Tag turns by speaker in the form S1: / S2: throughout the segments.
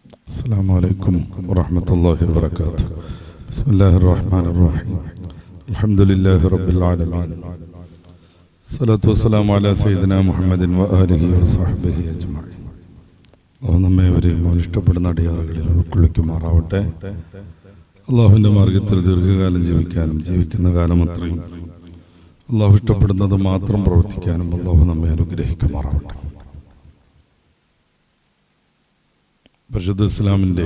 S1: السلام عليكم ورحمة الله وبركاته. بسم الله الرحمن الرحيم. الحمد لله رب العالمين. الصلاة والسلام على سيدنا محمد وآله وصحبه أجمعين. നമ്മെ ഇവരെയും ഇഷ്ടപ്പെടുന്ന അടിയാറുകളിൽ ഉൾക്കൊള്ളിക്കുമാറാവട്ടെ. അള്ളാഹുവിൻ്റെ മാർഗത്തിൽ ദീർഘകാലം ജീവിക്കാനും ജീവിക്കുന്ന കാലം അത്രയും അള്ളാഹു ഇഷ്ടപ്പെടുന്നത് മാത്രം പ്രവർത്തിക്കാനും അള്ളാഹു നമ്മെ അനുഗ്രഹിക്കുമാറാവട്ടെ. പരിശുദ്ധ ഇസ്ലാമിൻ്റെ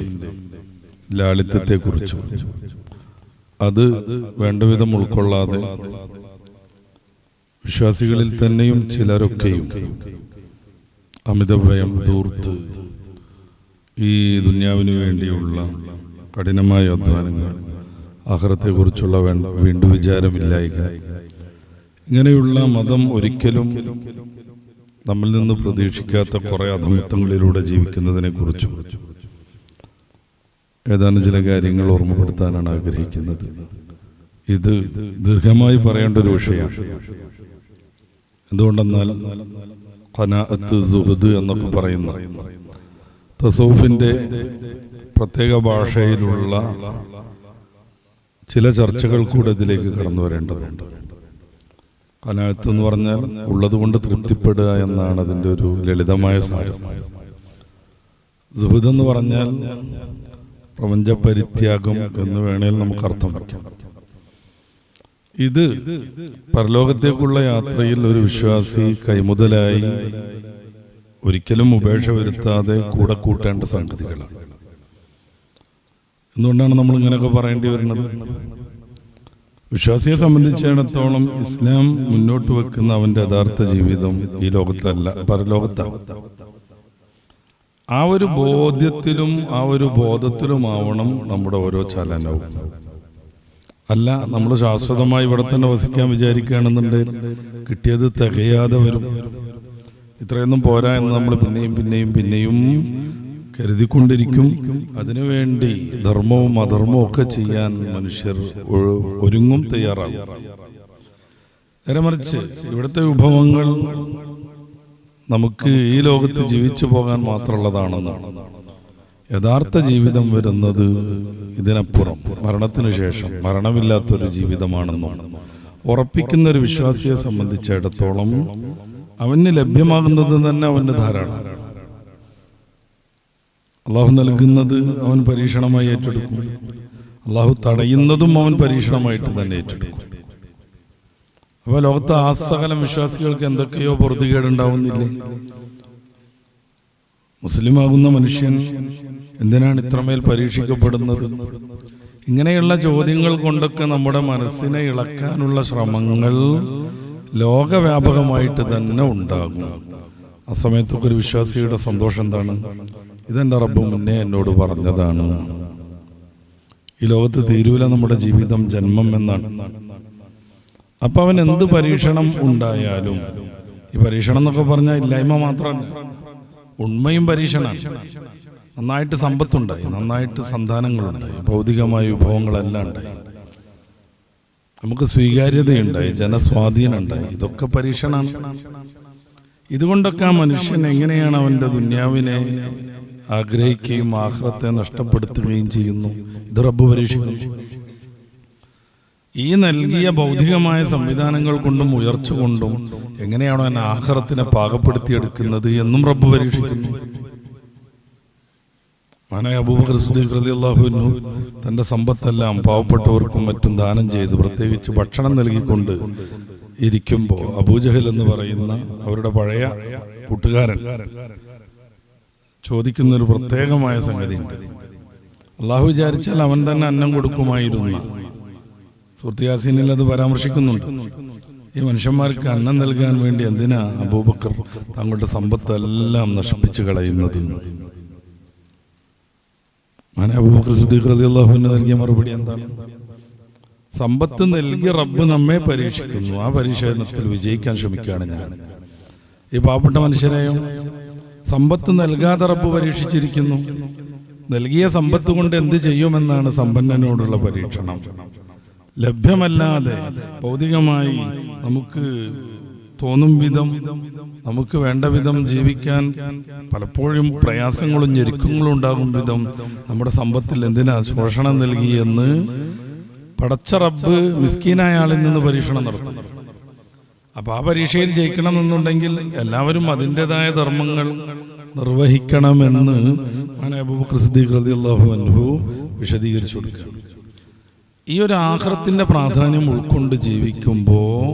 S1: ലാളിത്യത്തെക്കുറിച്ചും അത് വേണ്ടവിധം ഉൾക്കൊള്ളാതെ വിശ്വാസികളിൽ തന്നെയും ചിലരൊക്കെയും അമിതഭയം ധൂർത്ത് ഈ ദുന്യാവിന് വേണ്ടിയുള്ള കഠിനമായ അധ്വാനങ്ങൾ ആഖിറത്തെക്കുറിച്ചുള്ള വീണ്ടും വിചാരമില്ലായ്ക ഇങ്ങനെയുള്ള മതം ഒരിക്കലും നമ്മിൽ നിന്ന് പ്രതീക്ഷിക്കാത്ത കുറേ അധമത്വങ്ങളിലൂടെ ജീവിക്കുന്നതിനെക്കുറിച്ചും ഏതാനും ചില കാര്യങ്ങൾ ഓർമ്മപ്പെടുത്താനാണ് ആഗ്രഹിക്കുന്നത്. ഇത് ദീർഘമായി പറയേണ്ട ഒരു വിഷയമാണ്. എന്തുകൊണ്ടെന്നാൽ ഖനാഅത്ത്, സുഹദ് എന്നൊക്കെ പറയുന്ന തസൗഫിൻ്റെ പ്രത്യേക ഭാഷയിലുള്ള ചില ചർച്ചകൾ കൂടെ ഇതിലേക്ക് കടന്നു വരേണ്ടതുണ്ട്. ഖനാഅത്ത് എന്ന് പറഞ്ഞാൽ ഉള്ളത് കൊണ്ട് തൃപ്തിപ്പെടുക എന്നാണ് അതിൻ്റെ ഒരു ലളിതമായ സാരം. സുഹദ് എന്ന് പറഞ്ഞാൽ പ്രപഞ്ച പരിത്യാഗം എന്ന് വേണേൽ നമുക്ക് അർത്ഥം വയ്ക്കാം. ഇത് പരലോകത്തേക്കുള്ള യാത്രയിൽ ഒരു വിശ്വാസി കൈമുതലായി ഒരിക്കലും ഉപേക്ഷ വരുത്താതെ കൂടെ കൂട്ടേണ്ട സംഗതികളാണ്. എന്തുകൊണ്ടാണ് നമ്മൾ ഇങ്ങനെയൊക്കെ പറയേണ്ടി വരുന്നത്? വിശ്വാസിയെ സംബന്ധിച്ചിടത്തോളം ഇസ്ലാം മുന്നോട്ട് വെക്കുന്ന അവൻ്റെ യഥാർത്ഥ ജീവിതം ഈ ലോകത്തല്ല, പരലോകത്താണ്. ആ ഒരു ബോധ്യത്തിലും ആ ഒരു ബോധത്തിലുമാവണം നമ്മുടെ ഓരോ ചലനവും. അല്ല, നമ്മൾ ശാശ്വതമായി ഇവിടെ തന്നെ വസിക്കാൻ വിചാരിക്കുകയാണെന്നുണ്ടെങ്കിൽ കിട്ടിയത് തികയാതെ വരും. ഇത്രയൊന്നും പോരാ എന്ന് നമ്മൾ പിന്നെയും കരുതിക്കൊണ്ടിരിക്കും. അതിനുവേണ്ടി ധർമ്മവും അധർമ്മവും ഒക്കെ ചെയ്യാൻ മനുഷ്യർ ഒരുങ്ങും, തയ്യാറാകും. നേരെ മറിച്ച് ഇവിടുത്തെ വിഭവങ്ങൾ നമുക്ക് ഈ ലോകത്ത് ജീവിച്ചു പോകാൻ മാത്രമുള്ളതാണെന്നാണ്. യഥാർത്ഥ ജീവിതം വരുന്നത് ഇതിനപ്പുറം, മരണത്തിനു ശേഷം മരണമില്ലാത്തൊരു ജീവിതമാണെന്നും ഉറപ്പിക്കുന്ന ഒരു വിശ്വാസിയെ സംബന്ധിച്ചിടത്തോളം അവന് ലഭ്യമാകുന്നത് തന്നെ അവന് ധാരാളം. അള്ളാഹു നൽകുന്നത് അവൻ പരീക്ഷണമായി ഏറ്റെടുക്കും. അള്ളാഹു തടയുന്നതും അവൻ പരീക്ഷണമായിട്ട് തന്നെ ഏറ്റെടുക്കും. അപ്പോൾ ലോകത്തെ ആസകലം വിശ്വാസികൾക്ക് എന്തൊക്കെയോ പൊറുതികേടുണ്ടാവുന്നില്ലേ? മുസ്ലിമാകുന്ന മനുഷ്യൻ എന്തിനാണ് ഇത്രമേൽ പരീക്ഷിക്കപ്പെടുന്നത്? ഇങ്ങനെയുള്ള ചോദ്യങ്ങൾ കൊണ്ടൊക്കെ നമ്മുടെ മനസ്സിനെ ഇളക്കാനുള്ള ശ്രമങ്ങൾ ലോകവ്യാപകമായിട്ട് തന്നെ ഉണ്ടാകും. ആ സമയത്തൊക്കെ ഒരു വിശ്വാസിയുടെ സന്തോഷം എന്താണ്? ഇതെൻ്റെ റബ്ബ് മുന്നേ എന്നോട് പറഞ്ഞതാണ്. ഈ ലോകത്ത് തീരൂല നമ്മുടെ ജീവിതം, ജന്മം എന്നാണ്. അപ്പൊ അവൻ എന്ത് പരീക്ഷണം ഉണ്ടായാലും, ഈ പരീക്ഷണം എന്നൊക്കെ പറഞ്ഞാൽ ഇല്ലായ്മ മാത്രമല്ല, ഉണ്മയും പരീക്ഷണമാണ്. നന്നായിട്ട് സമ്പത്തുണ്ടായി, നന്നായിട്ട് സന്താനങ്ങളുണ്ടായി, ഭൗതികമായ വിഭവങ്ങളെല്ലാം ഉണ്ടായി, നമുക്ക് സ്വീകാര്യതയുണ്ടായി, ജനസ്വാധീനം ഉണ്ടായി, ഇതൊക്കെ പരീക്ഷണമാണ്. ഇതുകൊണ്ടൊക്കെ ആ മനുഷ്യൻ എങ്ങനെയാണ് അവൻ്റെ ദുന്യാവിനെ ആഗ്രഹിക്കുകയും ആഖിറത്തെ നഷ്ടപ്പെടുത്തുകയും ചെയ്യുന്നു? ഇത് റബ്ബ് പരീക്ഷിക്കുന്നു. ഈ നൽകിയ ഭൗതികമായ സംവിധാനങ്ങൾ കൊണ്ടും ഉയർച്ച കൊണ്ടും എങ്ങനെയാണോ എന്നെ ആഖിറത്തിനെ പാകപ്പെടുത്തിയെടുക്കുന്നത് എന്നും റബ്ബ് പരീക്ഷിക്കുന്നു. മഹാനായ അബൂബക്കർ സിദ്ദീഖ് റളിയല്ലാഹു അൻഹു തൻ്റെ സമ്പത്തെല്ലാം പാവപ്പെട്ടവർക്കും മറ്റും ദാനം ചെയ്ത്, പ്രത്യേകിച്ച് ഭക്ഷണം നൽകിക്കൊണ്ട് ഇരിക്കുമ്പോൾ അബൂജഹൽ എന്ന് പറയുന്ന അവരുടെ പഴയ കൂട്ടുകാരൻ ചോദിക്കുന്ന ഒരു പ്രത്യേകമായ സംഗതിയുണ്ട്. അള്ളാഹു വിചാരിച്ചാൽ അവൻ തന്നെ അന്നം കൊടുക്കുമായിരുന്ന, സൂറത്ത് യാസീനിൽ അത് പരാമർശിക്കുന്നുണ്ട്. ഈ മനുഷ്യന്മാർക്ക് അന്നം നൽകാൻ വേണ്ടി എന്തിനാ അബൂബക്കർ തങ്ങളുടെ സമ്പത്തെല്ലാം നശിപ്പിച്ചു കളയുന്നത്? അബൂബക്കർ സിദ്ദീഖ് റളിയല്ലാഹു അൻഹു നൽകിയ മറുപടി എന്താണ്? സമ്പത്ത് നൽകി റബ്ബ് നമ്മെ പരീക്ഷിക്കുന്നു, ആ പരീക്ഷണത്തിൽ വിജയിക്കാൻ ശ്രമിക്കുകയാണ് ഞാൻ. ഈ പാവപ്പെട്ട മനുഷ്യരെയോ സമ്പത്ത് നൽകാതെ റബ്ബ് പരീക്ഷിച്ചിരിക്കുന്നു. നൽകിയ സമ്പത്ത് കൊണ്ട് എന്ത് ചെയ്യുമെന്നാണ് സമ്പന്നനോടുള്ള പരീക്ഷണം. ലഭ്യമല്ലാതെ ഭൗതികമായി നമുക്ക് തോന്നും വിധം നമുക്ക് വേണ്ട വിധം ജീവിക്കാൻ പലപ്പോഴും പ്രയാസങ്ങളും ഞെരുക്കങ്ങളും ഉണ്ടാകും വിധം നമ്മുടെ സമ്പത്തിൽ എന്തിനാ ശോഷണം നൽകി എന്ന് പടച്ച റബ്ബ് മിസ്കീനായ ആളിൽ നിന്ന് പരീക്ഷണം നടത്തും. അപ്പൊ ആ പരീക്ഷയിൽ ജയിക്കണം എന്നുണ്ടെങ്കിൽ എല്ലാവരും അതിൻ്റെതായ ധർമ്മങ്ങൾ നിർവഹിക്കണമെന്ന് അബൂബക്കർ സിദ്ദീഖ് റളിയല്ലാഹു അൻഹു വിശദീകരിച്ചു കൊടുക്കുക. ഈ ഒരു ആഖിറത്തിന്റെ പ്രാധാന്യം ഉൾക്കൊണ്ട് ജീവിക്കുമ്പോൾ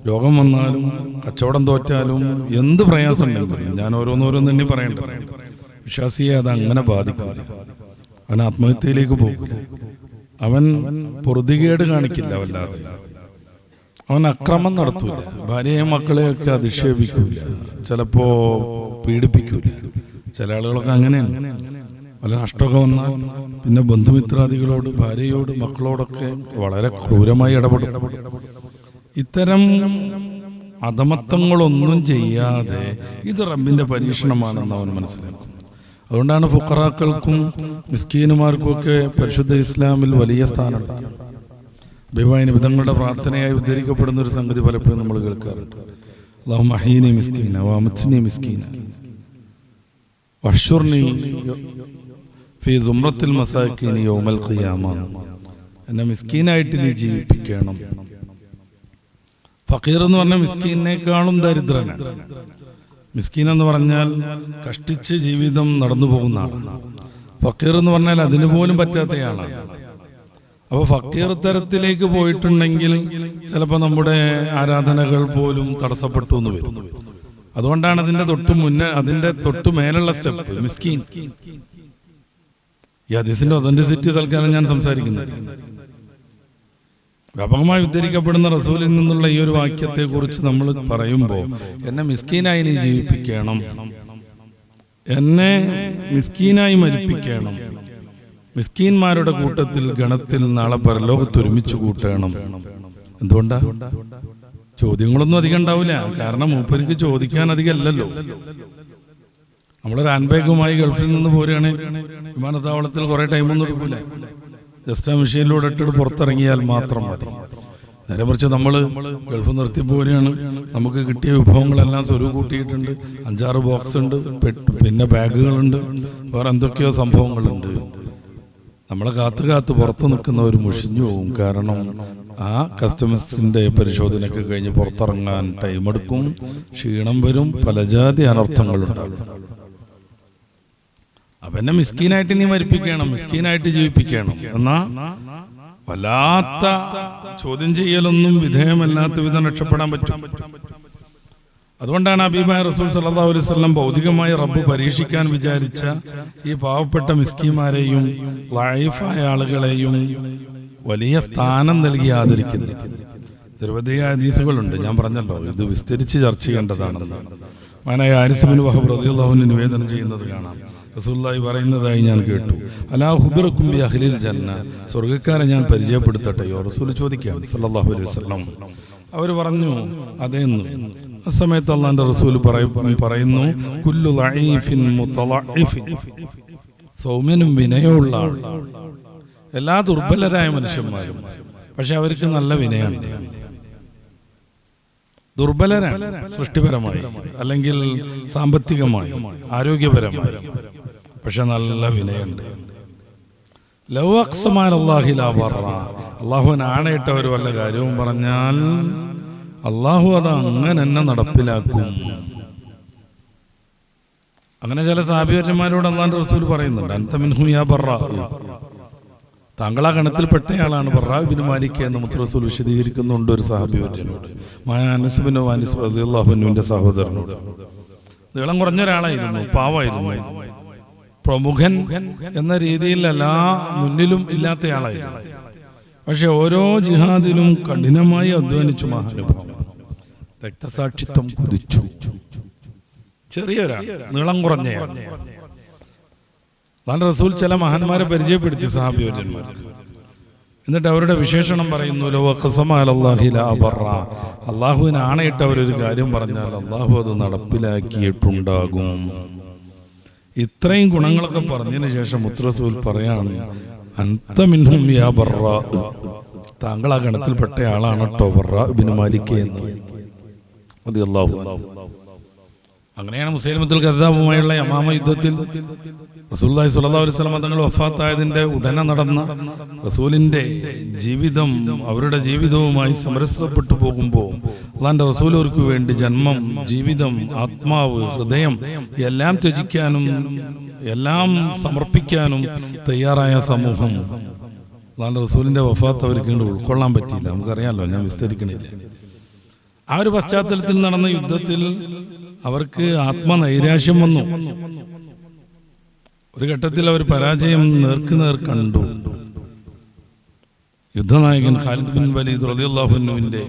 S1: രോഗം വന്നാലും കച്ചവടം തോറ്റാലും എന്ത് പ്രയാസം ഉണ്ടെങ്കിലും ഞാൻ ഓരോന്നോരോന്ന് എണ്ണി പറയണ്ട, വിശ്വാസിയെ അത് അങ്ങനെ ബാധിക്കില്ല. അവൻ ആത്മഹത്യയിലേക്ക് പോകില്ല, അവൻ പൊറുതികേട് കാണിക്കില്ല, വല്ലാതെ അവൻ അക്രമം നടത്തൂല, ഭാര്യയെയും മക്കളെയൊക്കെ അധിക്ഷേപിക്കൂല, ചിലപ്പോ പീഡിപ്പിക്കൂല. ചില ആളുകളൊക്കെ അങ്ങനെയാണ്. വല്ല നഷ്ടമൊക്കെ വന്നാൽ പിന്നെ ബന്ധുമിത്രാദികളോട്, ഭാര്യയോട്, മക്കളോടൊക്കെ വളരെ ക്രൂരമായി ഇടപെടും. ഇത്തരം അധമത്വങ്ങളൊന്നും ചെയ്യാതെ ഇത് റബ്ബിന്റെ പരീക്ഷണമാണെന്ന് അവൻ മനസ്സിലാക്കും. അതുകൊണ്ടാണ് ഫുഖറാക്കൾക്കും മിസ്കീനുമാർക്കും ഒക്കെ പരിശുദ്ധ ഇസ്ലാമിൽ വലിയ സ്ഥാനമുണ്ട്. ബിവായിന് വിധങ്ങളുടെ പ്രാർത്ഥനയായി ഉദ്ധരിക്കപ്പെടുന്ന ഒരു സംഗതി പലപ്പോഴും നമ്മൾ കേൾക്കാറുണ്ട്. അല്ലാഹുമ്മ അഹ്യിനി മിസ്കീന വഅമിത്നി മിസ്കീന വഹ്ശുർനി ഫീ സുംറത്തിൽ മസാകീനി യൗമൽ ഖിയാമ. എന്നെ മിസ്കീനായിട്ട് നീ ജീവിപ്പിക്കണം. ഫഖീർ എന്ന് പറഞ്ഞാൽ മിസ്കീനേക്കാളും ദരിദ്രനാണ്. മിസ്കീൻ എന്ന് പറഞ്ഞാൽ കഷ്ടിച്ച് ജീവിതം നടന്നു പോകുന്ന ആളാണ്. ഫഖീർ എന്ന് പറഞ്ഞാൽ അതിന് പോലും പറ്റാത്തയാളാണ്. അപ്പൊ ഫഖീർ തരത്തിലേക്ക് പോയിട്ടുണ്ടെങ്കിൽ ചിലപ്പോൾ നമ്മുടെ ആരാധനകൾ പോലും തടസ്സപ്പെട്ടു എന്ന് വരും. അതുകൊണ്ടാണ് അതിന്റെ തൊട്ട് മേലുള്ള സ്റ്റെപ്പ് മിസ്കീൻ. ഈ ഹദീസിന്റെ ഒതന്റിസിറ്റി തൽക്കാലം ഞാൻ സംസാരിക്കുന്നില്ല. വ്യാപകമായി ഉദ്ധരിക്കപ്പെടുന്ന റസൂലിൽ നിന്നുള്ള ഈ ഒരു വാക്യത്തെ കുറിച്ച് നമ്മൾ പറയുമ്പോൾ എന്നെ മിസ്കീനായി നീ ജീവിപ്പിക്കണം, എന്നെ മിസ്കീനായി മരിപ്പിക്കണം, മിസ്കീന്മാരുടെ കൂട്ടത്തിൽ ഗണത്തിൽ നാളെ പരലോകത്ത് ഒരുമിച്ച് കൂട്ടണം. എന്തുകൊണ്ടാ? ചോദ്യങ്ങളൊന്നും അധികം ഉണ്ടാവില്ല. കാരണം മൂപ്പർക്ക് ചോദിക്കാൻ അധികം അല്ലല്ലോ. നമ്മളൊരു ഹാൻഡ് ഗൾഫിൽ നിന്ന് പോരുകയാണെങ്കിൽ വിമാനത്താവളത്തിൽ കുറെ ടൈമൊന്നും എടുക്കൂല. ജസ്റ്റ് ആ മെഷീനിലൂടെ ഇട്ടിട്ട് പുറത്തിറങ്ങിയാൽ മാത്രം മതി. നേരെ മറിച്ച് നമ്മൾ ഗൾഫ് നിർത്തി പോരുകയാണ്, നമുക്ക് കിട്ടിയ വിഭവങ്ങളെല്ലാം സ്വരൂ കൂട്ടിയിട്ടുണ്ട്, 5-6 ബോക്സ് ഉണ്ട്, പിന്നെ ബാഗുകളുണ്ട്, വേറെ എന്തൊക്കെയോ സംഭവങ്ങളുണ്ട്. നമ്മളെ കാത്തു പുറത്ത് നിൽക്കുന്നവർ മുഷിഞ്ഞു പോകും. കാരണം ആ കസ്റ്റമേഴ്സിന്റെ പരിശോധനയൊക്കെ കഴിഞ്ഞ് പുറത്തിറങ്ങാൻ ടൈം എടുക്കും, ക്ഷീണം വരും, പലജാതി അനർത്ഥങ്ങളുണ്ടാകും. അപ്പൊ എന്നെ മിസ്കീനായിട്ട് നീ മരിപ്പിക്കണം, മിസ്കീനായിട്ട് ജീവിപ്പിക്കണം. എന്നാ വല്ലാത്ത ചോദ്യം ചെയ്യലൊന്നും വിധേയമല്ലാത്ത വിധം രക്ഷപ്പെടാൻ പറ്റും. അതുകൊണ്ടാണ് ഹബീബായ റസൂൽ സല്ലല്ലാഹു അലൈഹി വസല്ലം ഭൗതികമായി റബ്ബ് പരീക്ഷിക്കാൻ വിചാരിച്ച ഈ പാവപ്പെട്ട മിസ്കീന്മാരെയും ലൈഫായ ആളുകളെയും വലിയ സ്ഥാനം നൽകി ആദരിക്കുന്നത്. നിരവധി ഹദീസുകളുണ്ട്. ഞാൻ പറഞ്ഞല്ലോ, ഇത് വിസ്തരിച്ച് ചർച്ച ചെയ്യേണ്ടതാണെന്ന്. മഹാനായ ഹാരിസ് ബിൻ വഹബ് റളിയല്ലാഹു അൻഹു നിവേദനം ചെയ്യുന്നത് കാണാം. റസൂലുള്ളാഹി പറയുന്നതായി ഞാൻ കേട്ടു, അലാ ഖുബിറക്കും ബി അഹ്ലിൽ ജന്ന, സ്വർഗ്ഗക്കാരെ ഞാൻ പരിചയപ്പെടുത്തട്ടെയോ? റസൂൽ ചോദിക്കുകയാണ് സല്ലല്ലാഹു അലൈഹി വസല്ലം. അവർ പറഞ്ഞു അതേന്ന്. ആ സമയത്ത് അല്ലാഹുവിന്റെ റസൂൽ പറയുന്നു, കുല്ലു ലഈഫിൻ മുതളഇഫിൻ, സൗമ്യനും വിനയമുള്ള ആൾ. എല്ലാ ദുർബലരായ മനുഷ്യന്മാരും, പക്ഷെ അവർക്ക് നല്ല വിനയമുണ്ട്. ദുർബലരാണ് സൃഷ്ടിപരമായി, അല്ലെങ്കിൽ സാമ്പത്തികമായി, ആരോഗ്യപരമായി, പക്ഷെ നല്ല വിനയുണ്ട്. അള്ളാഹുവിന് ആണയിട്ടവർ വല്ല കാര്യവും പറഞ്ഞാൽ അള്ളാഹു അത് അങ്ങനെ തന്നെ നടപ്പിലാക്കും. അങ്ങനെ ചില സഹാബിവര്യന്മാരോട് അള്ളാഹുവിന്റെ റസൂൽ പറയുന്നുണ്ട്, അൻത മിൻഹും യാ ബർറാ, താങ്കൾ ആ ഗണത്തിൽപ്പെട്ടയാളാണ് ബർറാ ഇബ്നു മാലിക് എന്ന് മുത്ത് റസൂൽ വിശദീകരിക്കുന്നുണ്ട് ഒരു സഹാബിവര്യനോട്, അനസ് ബിൻ മാലിക് റളിയല്ലാഹു അൻഹുവിന്റെ സഹോദരനോട്. നീളം കുറഞ്ഞ ഒരാളായിരുന്നു, പാവായിരുന്നു, പ്രമുഖൻ എന്ന രീതിയിൽ എല്ലാ മുന്നിലും ഇല്ലാത്തയാളായിരുന്നു. പക്ഷെ ഓരോ ജിഹാദിലും കഠിനമായി അധ്വാനിച്ചു മഹാനുഭാവം. രക്തസാക്ഷിത്വം കുതിച്ചു. ചെറിയൊരാൾ, നീളം കുറഞ്ഞയാൾ. റസൂൽ ചില മഹാന്മാരെ പരിചയപ്പെടുത്തി സഹാബിവര്യന്മാർക്ക്. എന്നിട്ട് അവരുടെ വിശേഷണം പറയുന്നു, അള്ളാഹുവിന് ആണയിട്ട് അവരൊരു കാര്യം പറഞ്ഞാൽ അള്ളാഹു അത് നടപ്പിലാക്കിയിട്ടുണ്ടാകും. ഇത്രയും ഗുണങ്ങളൊക്കെ പറഞ്ഞതിന് ശേഷം മുത്ത് റസൂൽ പറയാണ്, അൻത മിൻഹും യാ ബർറാ, താങ്കൾ ആ ഗണത്തിൽപ്പെട്ട ആളാണ് കേട്ടോ ബർറാ ഇബ്നു മാലിക് എന്ന്. റളിയല്ലാഹു അൻഹു. അങ്ങനെയാണ് മുസൈലമത്തുൽ കദ്ദാബുമായുള്ള യമാമ യുദ്ധത്തിൽ റസൂലുള്ളാഹി സ്വല്ലല്ലാഹു അലൈഹി വസല്ലം തങ്ങൾ വഫാത്തായതിന്റെ ഉടനെ നടന്ന റസൂലിന്റെ ജീവിതം അവരുടെ ജീവിതവുമായി സമരസപ്പെട്ടു പോകുമ്പോൾ അല്ലാഹുവിന്റെ റസൂൽ അവർക്ക് വേണ്ടി ജന്മം, ജീവിതം, ആത്മാവ്, ഹൃദയം എല്ലാം ത്യജിക്കാനും എല്ലാം സമർപ്പിക്കാനും തയ്യാറായ സമൂഹം. അല്ലാഹുവിന്റെ റസൂലിന്റെ വഫാത്ത് അവർക്ക് ഉൾക്കൊള്ളാൻ പറ്റിയില്ല. നമുക്കറിയാമല്ലോ, ഞാൻ വിസ്തരിക്കണില്ല. ആ ഒരു പശ്ചാത്തലത്തിൽ നടന്ന യുദ്ധത്തിൽ അവർക്ക് ആത്മനൈരാശ്യം വന്നു. ഒരു ഘട്ടത്തിൽ അവർ പരാജയം നേർക്കുനേർ കണ്ടു. യുദ്ധനായകൻ ഖാലിദ് ബിൻ വലീദ് റളിയല്ലാഹു അൻഹുവിന്റെ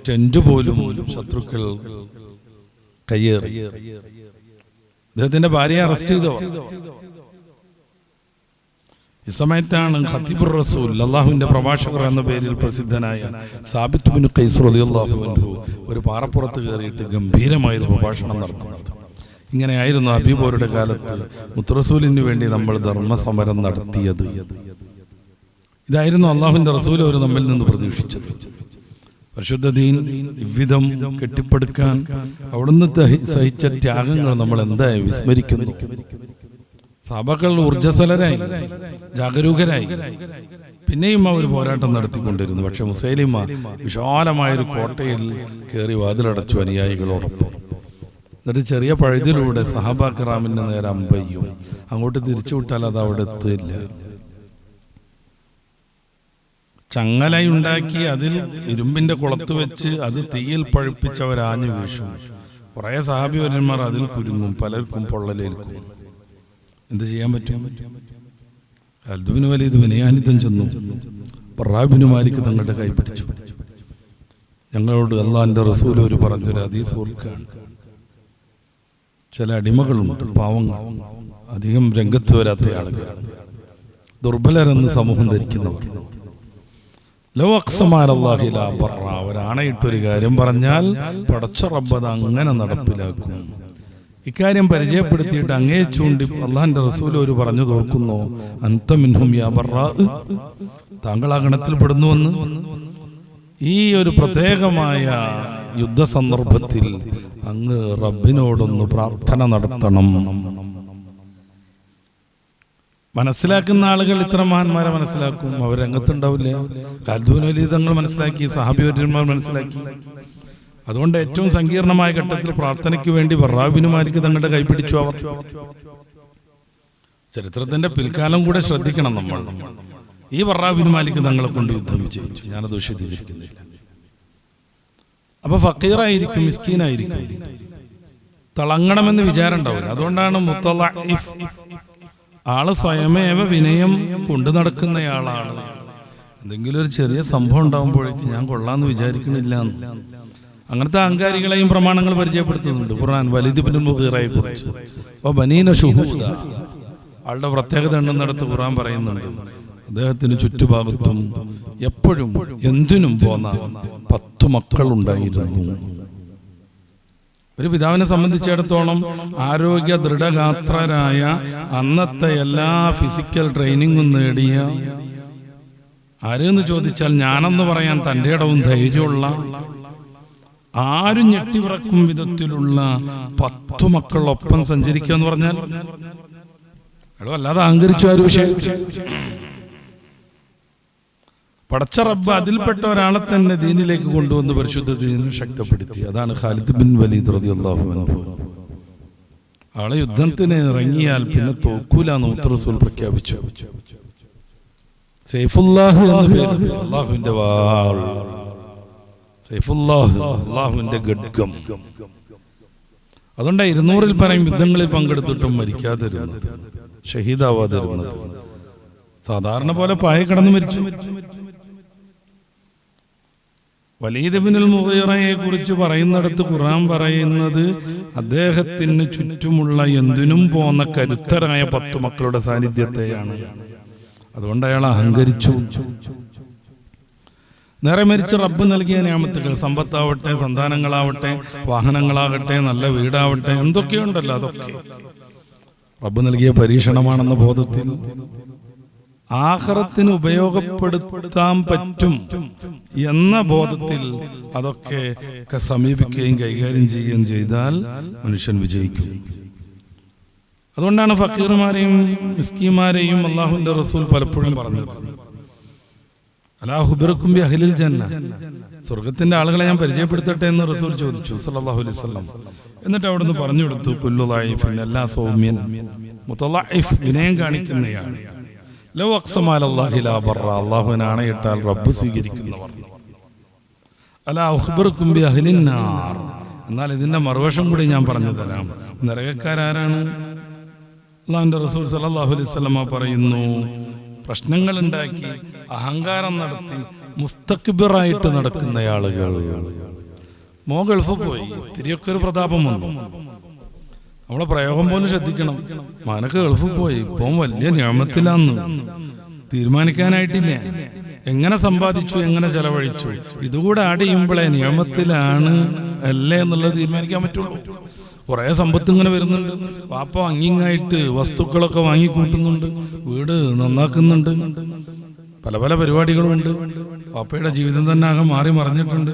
S1: ടെന്റ് പോലും ശത്രുക്കൾ കയ്യേറി. അദ്ദേഹത്തിന്റെ ഭാര്യയെ അറസ്റ്റ് ചെയ്തവർ. ഈ സമയത്താണ് ഖതീബുർ റസൂൽ, അല്ലാഹുവിന്റെ പ്രഭാഷകർ എന്ന പേരിൽ പ്രസിദ്ധനായ സാബിത്ത് ബിൻ ഖൈസ് റളിയല്ലാഹു അൻഹു ഒരു പാറപ്പുറത്ത് കയറിയിട്ട് ഗംഭീരമായ ഒരു പ്രഭാഷണം നടത്തുന്നത്. ഇങ്ങനെയായിരുന്നു ഹബീബോരുടെ കാലത്ത് മുത്തറസൂലിന് വേണ്ടി നമ്മൾ ധർമ്മസമരം നടത്തിയത്. ഇതായിരുന്നു അല്ലാഹുവിന്റെ റസൂൽ അവർ നമ്മിൽ നിന്ന് പ്രതീക്ഷിച്ചത്. പരിശുദ്ധ ദീൻ ഇவ்விധം കെട്ടിപ്പടുക്കാൻ അവിടുന്ന് സഹിച്ച ത്യാഗങ്ങൾ നമ്മൾ എന്തായി വിസ്മരിക്കുന്നു. സഹാബാക്കൾ ഊർജ്ജസ്വലരായി, ജാഗരൂകരായി. പിന്നെയും അവർ പോരാട്ടം നടത്തിക്കൊണ്ടിരുന്നു. പക്ഷെ മുസൈലിമ വിശാലമായൊരു കോട്ടയിൽ കയറി വാതിലടച്ചു അനുയായികളോടൊപ്പം. എന്നിട്ട് ചെറിയ പഴുതിലൂടെ സഹാബാക്കിറാമിന് നേരെ അമ്പയ്യും. അങ്ങോട്ട് തിരിച്ചുവിട്ടാൽ അത് അവിടെ എത്തില്ല. ചങ്ങലയുണ്ടാക്കി അതിൽ ഇരുമ്പിന്റെ കുളത്ത് വെച്ച് അത് തീയിൽ പഴുപ്പിച്ചവരാഞ്ഞു വീശും. കുറെ സഹാബിവര്യന്മാർ അതിൽ കുരുങ്ങും, പലർക്കും പൊള്ളലേൽക്കും. എന്ത് ചെയ്യാൻ പറ്റും? ഖാലിദ് ബിൻ വലീദ് വിനയാനിതം ചെന്നു. ബറാഅ ബിൻ മാലിക് തങ്ങളുടെ കൈ പിടിച്ചു. ഞങ്ങളോട് അല്ലാഹുവിന്റെ റസൂൽ ഒരു പറഞ്ഞൊരു ഹദീസ് ഓർക്കുകയാണ്. ചില അടിമകളുണ്ട്, പാവങ്ങൾ, അധികം രംഗത്ത് വരാത്ത ആളുകൾ, ദുർബലരെന്ന് സമൂഹം ധരിക്കുന്നവർ. ഒരാണയിട്ടൊരു കാര്യം പറഞ്ഞാൽ പടച്ച റബ്ബ് അത് അങ്ങനെ നടപ്പിലാക്കും. ഇക്കാര്യം പരിചയപ്പെടുത്തിയിട്ട് അങ്ങേ ചൂണ്ടി അല്ലാഹുവിന്റെ റസൂൽ ഒരു പറഞ്ഞു തോർക്കുന്നു, അൻത മിൻഹും യാ ബറാഅ്, താങ്കൾ ആ ഗണത്തിൽ പെടുന്നുവെന്ന്. ഈ ഒരു പ്രത്യേകമായ യുദ്ധ സന്ദർഭത്തിൽ അങ്ങ് റബ്ബിനോടൊന്ന് പ്രാർത്ഥന നടത്തണം. മനസ്സിലാക്കുന്ന ആളുകൾ ഇത്ര മഹാന്മാരെ മനസ്സിലാക്കും, അവർ രംഗത്തുണ്ടാവില്ല. ഖാലിദ് ബിൻ വലീദ് തങ്ങൾ മനസ്സിലാക്കി, സഹാബിവര്യന്മാർ മനസ്സിലാക്കി. അതുകൊണ്ട് ഏറ്റവും സങ്കീർണമായ ഘട്ടത്തിൽ പ്രാർത്ഥനയ്ക്ക് വേണ്ടി ബറാഅ ബിൻ മാലിക് തങ്ങളുടെ കൈപിടിച്ചു അവർ. ചരിത്രത്തിന്റെ പിൽക്കാലം കൂടെ ശ്രദ്ധിക്കണം നമ്മൾ. ഈ ബറാഅ ബിൻ മാലിക് തങ്ങളെ കൊണ്ട് യുദ്ധം വിജയിച്ചു. ഞാനത് വിശദീകരിക്കുന്നില്ല. അപ്പൊ ഫക്കീറായിരിക്കും, മിസ്കീനായിരിക്കും, തിളങ്ങണമെന്ന് വിചാരം ഉണ്ടാവില്ല. അതുകൊണ്ടാണ് മുത്തളഇഫ്, ആള് സ്വയമേവ വിനയം കൊണ്ടു നടക്കുന്നയാളാണ്. എന്തെങ്കിലും ഒരു ചെറിയ സംഭവം ഉണ്ടാകുമ്പോഴേക്കും ഞാൻ കൊള്ളാന്ന് വിചാരിക്കണില്ല എന്ന്. അങ്ങനത്തെ അഹങ്കാരികളെയും പ്രമാണങ്ങൾ പരിചയപ്പെടുത്തുന്നുണ്ട് ഖുർആൻ വലീദ് ഇബ്നുൽ മുഗീറയെ കുറിച്ച്. ബനീന ശുഹൂദ, ആളുടെ പ്രത്യേകത ഉണ്ടെന്നിടത്ത് ഖുർആൻ പറയുന്നുണ്ട്. അദ്ദേഹത്തിന് ചുറ്റുഭാഗത്തും എപ്പോഴും എന്തിനും പോന്ന 10 മക്കളുണ്ടായിരുന്നു. ഒരു പിതാവിനെ സംബന്ധിച്ചിടത്തോളം ആരോഗ്യ ദൃഢഗാത്രരായ, അന്നത്തെ എല്ലാ ഫിസിക്കൽ ട്രെയിനിങ്ങും നേടിയ, ആരെന്ന് ചോദിച്ചാൽ ഞാനെന്ന് പറയാൻ തൻ്റെ ഇടവും ധൈര്യമുള്ള, ആരും ഞെട്ടിവിറക്കും വിധത്തിലുള്ള 10 മക്കളൊപ്പം സഞ്ചരിക്കുക എന്ന് പറഞ്ഞാൽ വല്ലാതെ അഹങ്കരിച്ചു ആ ഒരു വിഷയത്തിൽ. പടച്ച റബ്ബ് അതിൽപ്പെട്ട ഒരാളെ തന്നെ ദീനിലേക്ക് കൊണ്ടുവന്ന് പരിശുദ്ധ ദീനിനെ ശക്തിപ്പെടുത്തി. അതാണ് ഖാലിദ് ബിൻ വലീദ് റളിയല്ലാഹു അൻഹു. ആളെ യുദ്ധത്തിന് ഇറങ്ങിയാൽ പിന്നെ തോക്കൂല എന്ന് റസൂൽ പ്രഖ്യാപിച്ചു. സൈഫുല്ലാഹ് എന്ന പേര്, അല്ലാഹുവിന്റെ വാൾ, സൈഫുല്ലാഹ്, അല്ലാഹുവിന്റെ ഖഡ്ഗം. അതുകൊണ്ട് 200-ൽ പരം യുദ്ധങ്ങളിൽ പങ്കെടുത്തിട്ടും മരിക്കാതിരുന്നത്, ഷഹീദാവാതിരുന്നത്. സാധാരണ പോലെ പായ കടന്നു മരിച്ചു. വലീദ് ഇബ്നുൽ മുഗീറയെ കുറിച്ച് പറയുന്നിടത്ത് ഖുർആൻ പറയുന്നത് അദ്ദേഹത്തിന് ചുറ്റുമുള്ള എന്തിനും പോന്ന കരുത്തരായ 10 മക്കളുടെ സാന്നിധ്യത്തെയാണ്. അതുകൊണ്ട് അയാൾ അഹങ്കരിച്ചു. നേരെ മരിച്ച് റബ്ബ് നൽകിയ നിഅമത്തുകൾ, സമ്പത്താവട്ടെ, സന്താനങ്ങളാവട്ടെ, വാഹനങ്ങളാകട്ടെ, നല്ല വീടാവട്ടെ, എന്തൊക്കെയുണ്ടല്ലോ, അതൊക്കെ റബ്ബ് നൽകിയ പരീക്ഷണമാണെന്ന ബോധത്തിൽ ആഖിറത്തിന് ഉപയോഗപ്പെടുത്താൻ പറ്റും എന്ന ബോധത്തിൽ അതൊക്കെ സമീപിക്കുകയും കൈകാര്യം ചെയ്യുകയും ചെയ്താൽ മനുഷ്യൻ വിജയിക്കും. അതുകൊണ്ടാണ് ഫക്കീർമാരെയും മിസ്കീന്മാരെയും അല്ലാഹുവിന്റെ റസൂൽ പലപ്പോഴും പറഞ്ഞത്, അലാ ഖുബിറുക്കും ബി അഹ്ലിൽ ജന്ന, സ്വർഗത്തിന്റെ ആളുകളെ ഞാൻ പരിചയപ്പെടുത്തട്ടെ എന്ന് റസൂൽ ചോദിച്ചു സല്ലല്ലാഹു അലൈഹി വസല്ലം. എന്നിട്ട് അവിടുന്ന് പറഞ്ഞു കൊടുത്തു, കുല്ലു ദഈഫിൻ, എല്ലാ സൗമ്യൻ, മുതളഇഫ്, വിനയം കാണിക്കുന്നയാൾ, ലൗ അഖ്സമ അലല്ലാഹി ലാ ബറ, അല്ലാഹുവിനെ ആണയിട്ടാൽ റബ്ബ് സ്വീകരിക്കുന്നവർ. അലാ ഉഖ്ബിറുക്കും ബി അഹ്ലിൻ നാർ, എന്നാൽ ഇതിന്റെ മറുവശം കൂടി ഞാൻ പറഞ്ഞു തരാം. നരകക്കാരാരാണ്? അല്ലാഹുവിന്റെ റസൂൽ സല്ലല്ലാഹു അലൈഹി വസല്ലം പറയുന്നു, പ്രശ്നങ്ങൾ ഉണ്ടാക്കി അഹങ്കാരം നടത്തി മുസ്തക്ബിറായിട്ട് നടക്കുന്ന ആളുകൾ. ഗൾഫ് പോയി, ഇത്തിരിയൊക്കെ ഒരു പ്രതാപം വന്നു, നമ്മളെ പ്രയോഗം പോലും ശ്രദ്ധിക്കണം. മാനക്ക് ഗൾഫ് പോയി, ഇപ്പം വലിയ നിയമത്തിലാന്ന് തീരുമാനിക്കാനായിട്ടില്ല. എങ്ങനെ സമ്പാദിച്ചു, എങ്ങനെ ചെലവഴിച്ചു, ഇതുകൂടെ ആഡ് ചെയ്യുമ്പോഴേ നിയമത്തിലാണ് അല്ലേ എന്നുള്ളത് തീരുമാനിക്കാൻ പറ്റുള്ളൂ. കുറെ സമ്പത്ത് ഇങ്ങനെ വരുന്നുണ്ട്, വാപ്പ അങ്ങിങ്ങായിട്ട് വസ്തുക്കളൊക്കെ വാങ്ങിക്കൂട്ടുന്നുണ്ട്, വീട് നന്നാക്കുന്നുണ്ട്, പല പല പരിപാടികളുമുണ്ട്. വാപ്പയുടെ ജീവിതം തന്നെ ആകെ മാറി മറിഞ്ഞിട്ടുണ്ട്.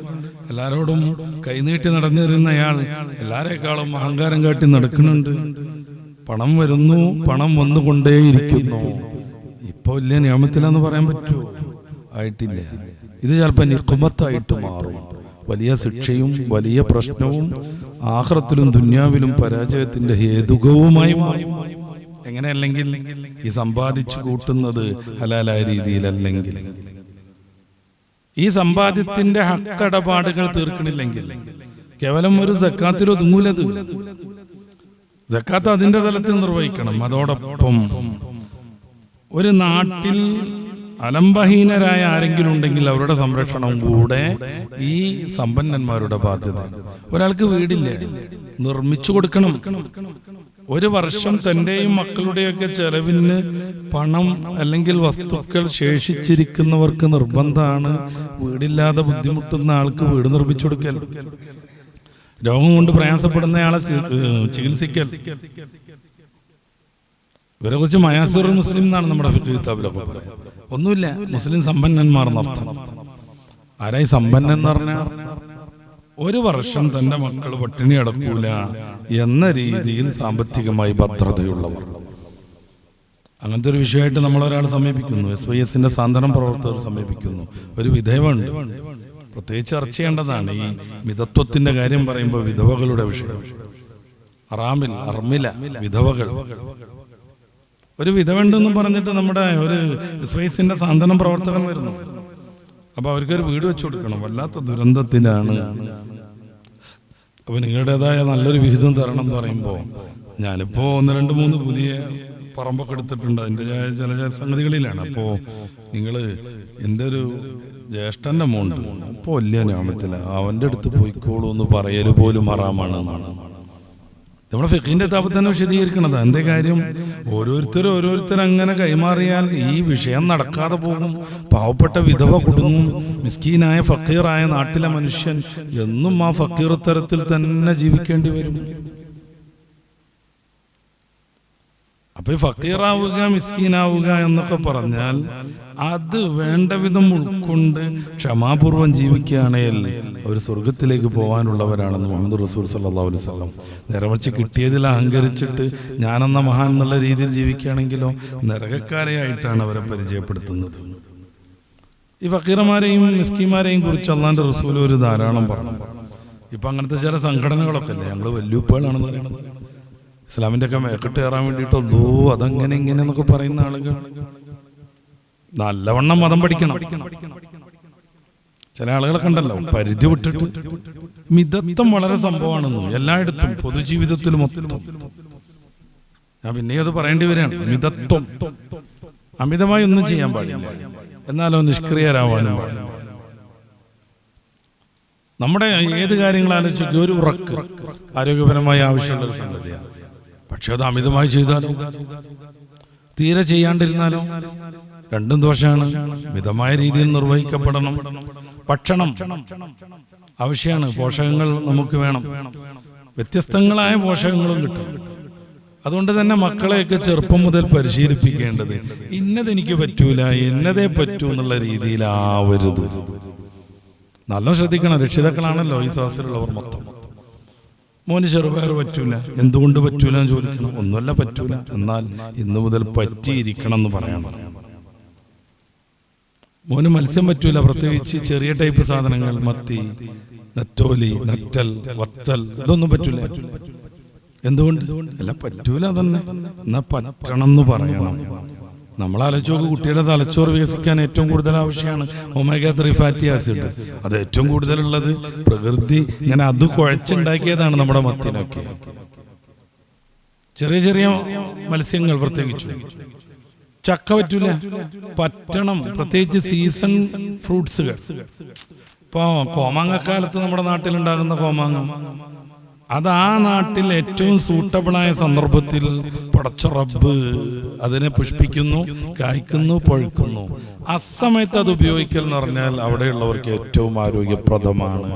S1: എല്ലാരോടും കൈനീട്ടി നടന്നിരുന്നയാൾ എല്ലാരേക്കാളും അഹങ്കാരം കാട്ടി നടക്കുന്നുണ്ട്. പണം വരുന്നു, പണം വന്നുകൊണ്ടേയിരിക്കുന്നു. ഇപ്പൊ വലിയ നിയമത്തിലാന്ന് പറയാൻ പറ്റുമോ? ആയിട്ടില്ല. ഇത് ചിലപ്പോൾ നിഖ്മത്തായിട്ട് മാറും. വലിയ ശിക്ഷയും വലിയ പ്രശ്നവും ആഖിറത്തിലും ദുന്യാവിലും പരാജയത്തിന്റെ ഹേതുകവുമായി മാറും. എങ്ങനെയല്ലെങ്കിൽ ഈ സമ്പാദിച്ചു കൂട്ടുന്നത് ഹലാലായ രീതിയിലല്ലെങ്കിൽ, ഈ സമ്പാദ്യത്തിന്റെ ഹക്കടപാടുകൾ തീർക്കണില്ലെങ്കിൽ കേവലം ഒരു സക്കാത്തിൽ ഒതുങ്ങൂലത്. സക്കാത്ത് അതിന്റെ തലത്തിൽ നിർവഹിക്കണം. അതോടൊപ്പം ഒരു നാട്ടിൽ അലംബഹീനരായ ആരെങ്കിലും ഉണ്ടെങ്കിൽ അവരുടെ സംരക്ഷണം കൂടെ ഈ സമ്പന്നന്മാരുടെ ബാധ്യത. ഒരാൾക്ക് വീടില്ല, നിർമ്മിച്ചു കൊടുക്കണം. ഒരു വർഷം തന്റെയും മക്കളുടെയൊക്കെ ചെലവിന് പണം അല്ലെങ്കിൽ വസ്തുക്കൾ ശേഷിച്ചിരിക്കുന്നവർക്ക് നിർബന്ധമാണ് വീടില്ലാതെ ബുദ്ധിമുട്ടുന്ന ആൾക്ക് വീട് നിർമ്മിച്ചു കൊടുക്കൽ, രോഗം കൊണ്ട് പ്രയാസപ്പെടുന്നയാളെ ചികിത്സിക്കൽ. ഇവരെ കുറിച്ച് മയാസിർ മുസ്ലിം എന്നാണ് നമ്മുടെ ഫിഖ് കിതാബിലൊക്കെ പറയാം. ഒന്നുമില്ല, മുസ്ലിം സമ്പന്നന്മാർ എന്നർത്ഥം. ആരായി സമ്പന്നൻ എന്ന് പറഞ്ഞാൽ ഒരു വർഷം തന്റെ മക്കൾ പട്ടിണി അടക്കൂല എന്ന രീതിയിൽ സാമ്പത്തികമായി ഭദ്രതയുള്ളവർ. അങ്ങനത്തെ ഒരു വിഷയമായിട്ട് നമ്മളൊരാൾ സമീപിക്കുന്നു, SYSന്റെ സാന്ത്വനം പ്രവർത്തകർ സമീപിക്കുന്നു. ഒരു വിധവയുണ്ട്, പ്രത്യേകിച്ച് ചർച്ച ചെയ്യേണ്ടതാണ്. ഈ മിതത്വത്തിന്റെ കാര്യം പറയുമ്പോൾ വിധവകളുടെ വിഷയം, അർമില വിധവകൾ. ഒരു വിധവണ്ടെന്ന് പറഞ്ഞിട്ട് നമ്മുടെ ഒരു SYSന്റെ സാന്ത്വനം പ്രവർത്തകൻ വരുന്നു. അപ്പൊ അവർക്കൊരു വീട് വെച്ചു കൊടുക്കണം. വല്ലാത്ത ദുരന്തത്തിലാണ്. അപ്പൊ നിങ്ങളുടേതായ നല്ലൊരു വിഹിതം തരണം എന്ന് പറയുമ്പോൾ, ഞാനിപ്പോ 1, 2, 3 പുതിയ പറമ്പൊക്കെ എടുത്തിട്ടുണ്ട്, അതിൻ്റെ ചില സംഗതികളിലാണ്. അപ്പോൾ നിങ്ങൾ എൻ്റെ ഒരു ജ്യേഷ്ഠൻ്റെ മോണ്ട് അപ്പോൾ വലിയ ഞാമത്തില്ല, അവൻ്റെ അടുത്ത് പോയിക്കോളൂ എന്ന് പറയൽ പോലും ഹറാമാണെന്നാണ് നമ്മുടെ ഫിഖിന്റെ കിതാബിൽ തന്നെ വിശദീകരിക്കണത്. എന്തേ കാര്യം? ഓരോരുത്തർ അങ്ങനെ കൈമാറിയാൽ ഈ വിഷയം നടക്കാതെ പോകും. പാവപ്പെട്ട വിധവ കുടുങ്ങും. മിസ്കീനായ ഫക്കീറായ നാട്ടിലെ മനുഷ്യൻ എന്നും ആ ഫക്കീർ തരത്തിൽ തന്നെ ജീവിക്കേണ്ടി വരും. അപ്പൊ ഈ ഫക്കീറാവുക മിസ്കീനാവുക എന്നൊക്കെ പറഞ്ഞാൽ അത് വേണ്ട വിധം ഉൾക്കൊണ്ട് ക്ഷമാപൂർവം ജീവിക്കുകയാണെങ്കിൽ അവർ സ്വർഗത്തിലേക്ക് പോകാനുള്ളവരാണെന്ന് മുഹമ്മദ് റസൂൽ സല്ലല്ലാഹു അലൈഹി വസല്ലം. നേരെമറിച്ച് കിട്ടിയതിൽ അഹങ്കരിച്ചിട്ട് ഞാനെന്ന മഹാൻ എന്നുള്ള രീതിയിൽ ജീവിക്കുകയാണെങ്കിലോ നരകക്കാരെയായിട്ടാണ് അവരെ പരിചയപ്പെടുത്തുന്നത്. ഈ ഫക്കീറമാരെയും മിസ്കീന്മാരെയും കുറിച്ച് അള്ളാന്റെ റസൂൽ ഒരു ധാരാളം പറഞ്ഞു. ഇപ്പൊ അങ്ങനത്തെ ചില സംഘടനകളൊക്കെ അല്ലേ, ഞങ്ങൾ വല്യുപ്പകളാണെന്ന് പറയുന്നത്, ഇസ്ലാമിന്റെ ഒക്കെ മേക്കെട്ട് കയറാൻ വേണ്ടിയിട്ടല്ലോ അതങ്ങനെ ഇങ്ങനെ എന്നൊക്കെ പറയുന്ന ആളുകൾ. നല്ലവണ്ണം മതം പഠിക്കണം. ചില ആളുകളൊക്കെ ഉണ്ടല്ലോ പരിധി വിട്ടിട്ട്. മിതത്വം വളരെ സംഭവമാണെന്നും എല്ലായിടത്തും പൊതുജീവിതത്തിലും മൊത്തം. ഞാൻ പിന്നെ അത് പറയേണ്ടി വരികയാണ്. മിതത്വം, അമിതമായി ഒന്നും ചെയ്യാൻ പാടില്ല, എന്നാലോ നിഷ്ക്രിയരാവാനും പാടില്ല. നമ്മുടെ ഏത് കാര്യങ്ങൾ ആലോചിച്ച് ഒരു ഉറക്ക് ആരോഗ്യപരമായി ആവശ്യമുള്ള ഒരു സംഗതിയാണ്. പക്ഷെ അത് അമിതമായി ചെയ്താലോ, തീരെ ചെയ്യാണ്ടിരുന്നാലോ, രണ്ടും ദോഷമാണ്. മിതമായ രീതിയിൽ നിർവഹിക്കപ്പെടണം. ഭക്ഷണം ആവശ്യമാണ്, പോഷകങ്ങൾ നമുക്ക് വേണം. വ്യത്യസ്തങ്ങളായ പോഷകങ്ങളും കിട്ടും. അതുകൊണ്ട് തന്നെ മക്കളെയൊക്കെ ചെറുപ്പം മുതൽ പരിശീലിപ്പിക്കേണ്ടത് ഇന്നതെനിക്ക് പറ്റൂല, എന്നതേ പറ്റൂ എന്നുള്ള രീതിയിലാവരുത്. നല്ല ശ്രദ്ധിക്കണം. രക്ഷിതാക്കളാണല്ലോ ഈ സദസ്സിലുള്ളവർ മൊത്തം. മോന് ചെറുപയർ പറ്റൂല, എന്തുകൊണ്ട് പറ്റൂല എന്ന് ചോദിക്കണം. ഒന്നുമല്ല പറ്റൂല, എന്നാൽ ഇന്നു മുതൽ പറ്റിയിരിക്കണം എന്ന് പറയണം. മോന് മത്സ്യം പറ്റൂല, പ്രത്യേകിച്ച് ചെറിയ ടൈപ്പ് സാധനങ്ങൾ, മത്തി, നെത്തോലി, നെറ്റൽ, വത്തൽ, ഇതൊന്നും പറ്റൂല. എന്തുകൊണ്ട്? അല്ല പറ്റൂല തന്നെ, എന്നാ പറ്റണം എന്ന് പറയണം. നമ്മൾ ആലോചിച്ച് നോക്ക്, കുട്ടിയുടെ തലച്ചോറ് വികസിക്കാൻ ഏറ്റവും കൂടുതൽ ആവശ്യമാണ് ഒമേഗ 3 ഫാറ്റി ആസിഡ്. അത് ഏറ്റവും കൂടുതലുള്ളത് പ്രകൃതി ഇങ്ങനെ അത് കുഴച്ചുണ്ടാക്കിയതാണ് നമ്മുടെ മത്തിനൊക്കെ. ചെറിയ ചെറിയ മത്സ്യങ്ങൾ പ്രത്യേകിച്ചു. ചക്ക പറ്റൂല, പറ്റണം. പ്രത്യേകിച്ച് സീസൺ ഫ്രൂട്ട്സുകൾ. ഇപ്പൊ കോമാങ്ങക്കാലത്ത് നമ്മുടെ നാട്ടിലുണ്ടാകുന്ന കോമാങ്ങ, അത് ആ നാട്ടിൽ ഏറ്റവും സൂട്ടബിളായ സന്ദർഭത്തിൽ പടച്ച റബ്ബ് അതിനെ പുഷ്പിക്കുന്നു, കായ്ക്കുന്നു, പഴുക്കുന്നു. അസമയത്ത് അത് ഉപയോഗിക്കൽ എന്ന് പറഞ്ഞാൽ അവിടെയുള്ളവർക്ക് ഏറ്റവും ആരോഗ്യപ്രദമാണ്.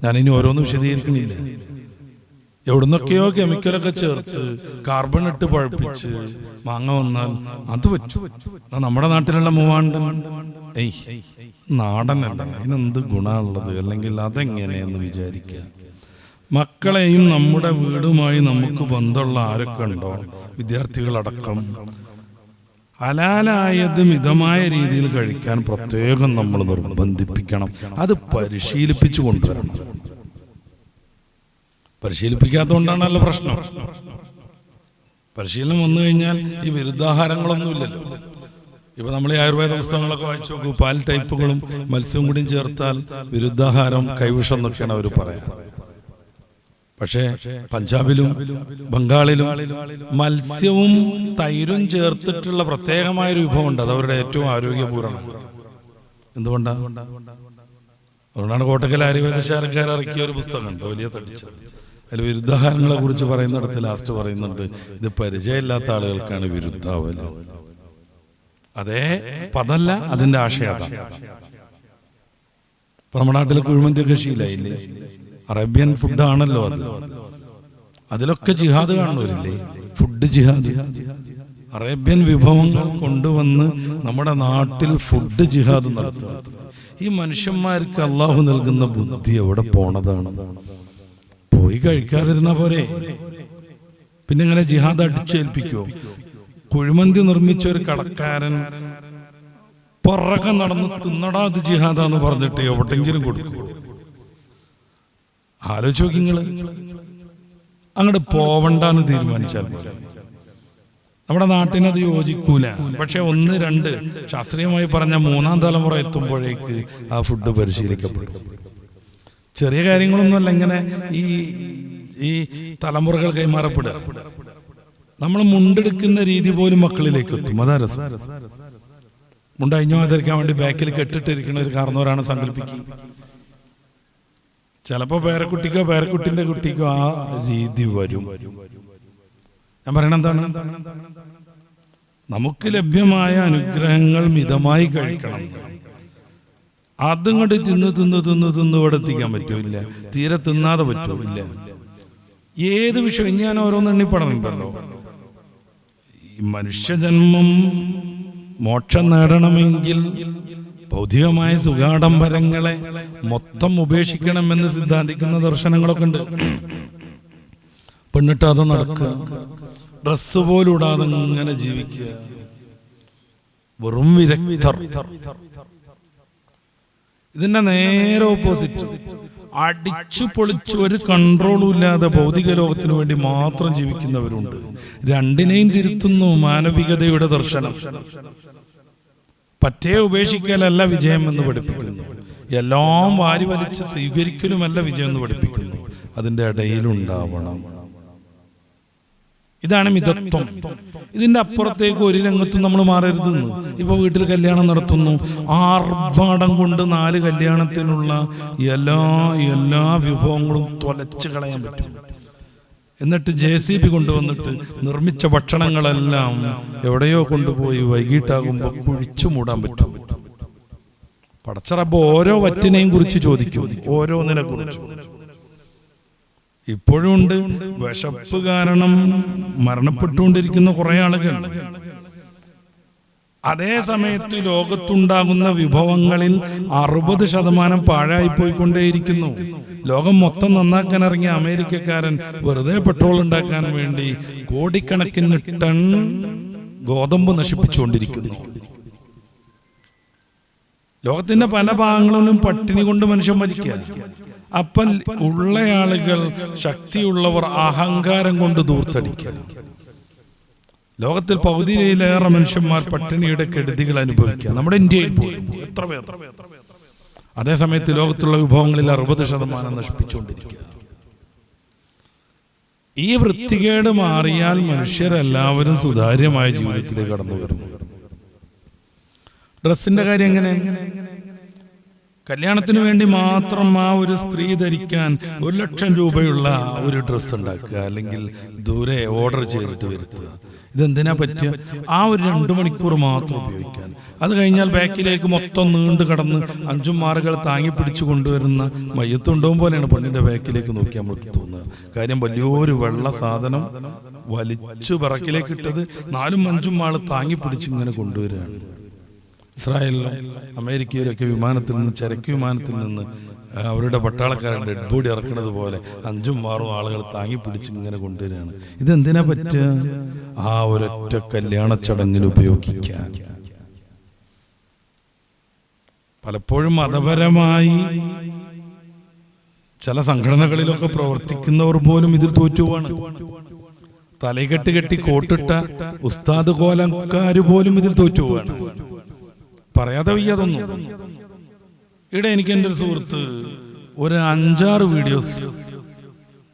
S1: ഞാനിനി ഓരോന്നും വിശദീകരിക്കണില്ല. എവിടുന്നൊക്കെയോ കെമിക്കലൊക്കെ ചേർത്ത് കാർബൺ ഇട്ട് പഴുപ്പിച്ച് മാങ്ങ വന്നാൽ അത് പറ്റും. നമ്മുടെ നാട്ടിലുള്ള മൂവാണ്ടൻ നാടനല്ല, അതിനെന്ത് ഗുണമുള്ളത്? അല്ലെങ്കിൽ അതെങ്ങനെയെന്ന് വിചാരിക്കുക. മക്കളെയും നമ്മുടെ വീടുമായി നമുക്ക് ബന്ധമുള്ള ആരൊക്കെ ഉണ്ടോ, വിദ്യാർത്ഥികളടക്കം, ഹലാലായത് മിതമായ രീതിയിൽ കഴിക്കാൻ പ്രത്യേകം നമ്മൾ നിർബന്ധിപ്പിക്കണം. അത് പരിശീലിപ്പിച്ചു കൊണ്ടുവരണം. പരിശീലിപ്പിക്കാത്തതുകൊണ്ടാണല്ലോ പ്രശ്നം. പരിശീലനം വന്നു കഴിഞ്ഞാൽ ഈ വിരുദ്ധാഹാരങ്ങളൊന്നുമില്ലല്ലോ. ഇപ്പൊ നമ്മൾ ഈ ആയുർവേദ പുസ്തകങ്ങളൊക്കെ വായിച്ചു നോക്കൂ, പാൽ ടൈപ്പുകളും മത്സ്യവും കൂടിയും ചേർത്താൽ വിരുദ്ധാഹാരം, കൈവിഷം എന്നൊക്കെയാണ് അവർ പറയാം. പക്ഷേ പഞ്ചാബിലും ബംഗാളിലും മത്സ്യവും തൈരും ചേർത്തിട്ടുള്ള പ്രത്യേകമായൊരു വിഭവമുണ്ട്. അത് അവരുടെ ഏറ്റവും ആരോഗ്യപൂർണ്ണം. എന്തുകൊണ്ടാണ്? അതുകൊണ്ടാണ് കോട്ടക്കൽ ആയുർവേദശാലക്കാർ ഇറക്കിയ ഒരു പുസ്തകമുണ്ട്, വലിയ തടിച്ചത്. അതിൽ വിരുദ്ധാഹാരങ്ങളെ കുറിച്ച് പറയുന്നിടത്ത് ലാസ്റ്റ് പറയുന്നുണ്ട്, ഇത് പരിചയമില്ലാത്ത ആളുകൾക്കാണ് വിരുദ്ധാവല്. അതേ പദല്ല, അതിന്റെ ആശയത. ഇപ്പൊ നമ്മുടെ നാട്ടിൽ കുഴിമന്തിയൊക്കെ ശീലായില്ലേ? അറേബ്യൻ ഫുഡാണല്ലോ അത്. അതിലൊക്കെ ജിഹാദ് കാണുന്നവരില്ലേ? ഫുഡ് ജിഹാദ്. അറേബ്യൻ വിഭവങ്ങൾ കൊണ്ടുവന്ന് നമ്മുടെ നാട്ടിൽ ഫുഡ് ജിഹാദ് നടത്തുക. ഈ മനുഷ്യന്മാർക്ക് അള്ളാഹു നൽകുന്ന ബുദ്ധി എവിടെ പോണതാണ്? പോയി കഴിക്കാതിരുന്ന പോരെ, പിന്നെ ഇങ്ങനെ ജിഹാദ് അടിച്ചേൽപ്പിക്കോ? കുഴിമന്തി നിർമ്മിച്ച ഒരു കടക്കാരൻ പുറകെ നടന്ന് തിന്നടാ അത് ജിഹാദാന്ന് പറഞ്ഞിട്ട് എവിടെങ്കിലും കൊടുക്കുമോ? ആലോചിച്ച് നോക്കി നിങ്ങള്. അങ്ങോട്ട് പോവണ്ടെന്ന് തീരുമാനിച്ചാൽ നമ്മുടെ നാട്ടിനത് യോജിക്കൂല. പക്ഷെ 1, 2 ശാസ്ത്രീയമായി പറഞ്ഞ 3-ാം തലമുറ എത്തുമ്പോഴേക്ക് ആ ഫുഡ് പരിശീലിക്കപ്പെടും. ചെറിയ കാര്യങ്ങളൊന്നുമല്ല ഇങ്ങനെ ഈ തലമുറകൾ കൈമാറപ്പെടുക. നമ്മൾ മുണ്ടെടുക്കുന്ന രീതി പോലും മക്കളിലേക്ക് എത്തും. അതാ രസം. മുണ്ടഴിഞ്ഞാതിരിക്കാൻ വേണ്ടി ബാക്കിൽ കെട്ടിട്ടിരിക്കുന്ന ഒരു കാരണവരാണ് സങ്കല്പിക്കുക. ചിലപ്പോ പേരക്കുട്ടിക്കോ പേരക്കുട്ടിന്റെ കുട്ടിക്കോ ആ രീതി വരും. ഞാൻ പറയണ എന്താണ്? നമുക്ക് ലഭ്യമായ അനുഗ്രഹങ്ങൾ മിതമായി കഴിക്കണം. അതിങ്ങോട്ട് തിന്ന് ഇവിടെ എത്തിക്കാൻ പറ്റൂല്ല. തീരെ തിന്നാതെ പറ്റൂല്ല. ഏത് വിഷയം ഞാൻ ഓരോന്ന് എണ്ണിപ്പെടണുണ്ടല്ലോ. ഈ മനുഷ്യജന്മം മോക്ഷം നേടണമെങ്കിൽ ഭൗതികമായ സുഖാഡംബരങ്ങളെ മൊത്തം ഉപേക്ഷിക്കണമെന്ന് സിദ്ധാന്തിക്കുന്ന ദർശനങ്ങളൊക്കെ ഉണ്ട്. പെണ്ണിട്ടാതെ നടക്കുക, ഡ്രസ് പോലും ഇടാതെ ഇങ്ങനെ ജീവിക്കുക, വെറും വിരക്തർ. ഇതിന്റെ നേരെ ഓപ്പോസിറ്റ്, അടിച്ചു പൊളിച്ചു ഒരു കൺട്രോളും ഇല്ലാതെ ഭൗതിക ലോകത്തിന് വേണ്ടി മാത്രം ജീവിക്കുന്നവരുണ്ട്. രണ്ടിനെയും തിരുത്തുന്നു മാനവികതയുടെ ദർശനം. പറ്റേ ഉപേക്ഷിക്കലല്ല വിജയം എന്ന് പഠിപ്പിക്കുന്നു. എല്ലാം വാരി വലിച്ച് സ്വീകരിക്കലുമല്ല വിജയം എന്ന് പഠിപ്പിക്കുന്നു. അതിന്റെ ഇടയിലുണ്ടാവണം. ഇതാണ് മിതത്വം. ഇതിന്റെ അപ്പുറത്തേക്ക് ഒരു രംഗത്തും നമ്മൾ മാറരുതെന്ന്. ഇപ്പൊ വീട്ടിൽ കല്യാണം നടത്തുന്നു, ആർഭാടം കൊണ്ട് 4 കല്യാണത്തിനുള്ള എല്ലാ വിഭവങ്ങളും തൊലച്ചു കളയാൻ പറ്റും. എന്നിട്ട് JCB കൊണ്ടുവന്നിട്ട് നിർമ്മിച്ച ഭക്ഷണങ്ങളെല്ലാം എവിടെയോ കൊണ്ടുപോയി വൈകിട്ടാകുമ്പോൾ കുഴിച്ചു മൂടാൻ പറ്റും. പടച്ച റബ്ബ് ഓരോ വറ്റിനെയും കുറിച്ച് ചോദിക്കും, ഓരോന്നിനെ കുറിച്ച്. ഇപ്പോഴും ഉണ്ട്. വിശപ്പ് കാരണം മരണപ്പെട്ടുകൊണ്ടിരിക്കുന്ന കുറെ ആളുകൾ. അതേ സമയത്ത് ലോകത്തുണ്ടാകുന്ന വിഭവങ്ങളിൽ 60% പാഴായി പോയിക്കൊണ്ടേയിരിക്കുന്നു. ലോകം മൊത്തം നന്നാക്കാൻ ഇറങ്ങിയ അമേരിക്കക്കാരൻ വെറുതെ പെട്രോൾ ഉണ്ടാക്കാൻ വേണ്ടി കോടിക്കണക്കിന് ടൺ ഗോതമ്പ് നശിപ്പിച്ചുകൊണ്ടിരിക്കുന്നു. ലോകത്തിന്റെ പല ഭാഗങ്ങളിലും പട്ടിണി കൊണ്ട് മനുഷ്യൻ മരിക്കുക. അപ്പം ഉള്ള ആളുകൾ, ശക്തിയുള്ളവർ അഹങ്കാരം കൊണ്ട് ദൂർത്തടിക്കുക. ലോകത്തിൽ പകുതിയിലേറെ മനുഷ്യന്മാർ പട്ടിണിയുടെ കെടുതികൾ അനുഭവിക്കുക. നമ്മുടെ ഇന്ത്യയിൽ പോലും എത്ര പേർ. അതേസമയത്ത് ലോകത്തുള്ള വിഭവങ്ങളിൽ 60% നശിപ്പിച്ചുകൊണ്ടിരിക്കുക. ഈ വൃത്തികേട് മാറിയാൽ മനുഷ്യരെല്ലാവരും സുതാര്യമായ ജീവിതത്തിലേക്ക് കടന്നു വരുന്നു. ഡ്രസ്സിന്റെ കാര്യം എങ്ങനെ? കല്യാണത്തിന് വേണ്ടി മാത്രം ആ ഒരു സ്ത്രീ ധരിക്കാൻ 1,00,000 രൂപയുള്ള ഒരു ഡ്രസ്സ് ഉണ്ടാക്കുക, അല്ലെങ്കിൽ ദൂരെ ഓർഡർ ചെയ്തിട്ട് വരുത്തുക. ഇതെന്തിനാ പറ്റുക? ആ ഒരു 2 മണിക്കൂർ മാത്രം ഉപയോഗിക്കാൻ. അത് കഴിഞ്ഞാൽ ബാക്കിലേക്ക് മൊത്തം നീണ്ടു കടന്ന് 5 മാറുകൾ താങ്ങി പിടിച്ചു കൊണ്ടുവരുന്ന മയ്യത്തുണ്ടാവും പോലെയാണ് പെണ്ണിന്റെ ബാക്കിലേക്ക് നോക്കിയാൽ നമുക്ക് തോന്നുക. കാര്യം വലിയൊരു വെള്ള സാധനം വലിച്ചു പിറക്കിലേക്ക് ഇട്ടത് 4-5 ആള് താങ്ങി പിടിച്ച് ഇങ്ങനെ കൊണ്ടുവരികയാണ്. ഇസ്രായേലിലും അമേരിക്കയിലൊക്കെ വിമാനത്തിൽ നിന്ന്, ചരക്ക് വിമാനത്തിൽ നിന്ന് അവരുടെ പട്ടാളക്കാരൻ ഡെഡ് ബോഡി ഇറക്കുന്നത് പോലെ 5-6 ആളുകൾ താങ്ങി പിടിച്ച് ഇങ്ങനെ കൊണ്ടുവരികയാണ്. ഇതെന്തിനാ പറ്റുക? ആ ഒരൊറ്റ കല്യാണ ചടങ്ങിൽ ഉപയോഗിക്കാൻ. പലപ്പോഴും മതപരമായി ചില സംഘടനകളിലൊക്കെ പ്രവർത്തിക്കുന്നവർ പോലും ഇതിൽ തോറ്റുപോവാണ്. തലകെട്ട് കെട്ടി കോട്ടിട്ട ഉസ്താദ് കോലക്കാര് പോലും ഇതിൽ തോറ്റുപോവാണ്. പറയാതെ വയ്യാതൊന്നും. ഇവിടെ എനിക്ക് എൻ്റെ ഒരു സുഹൃത്ത് ഒരു 5-6 വീഡിയോസ്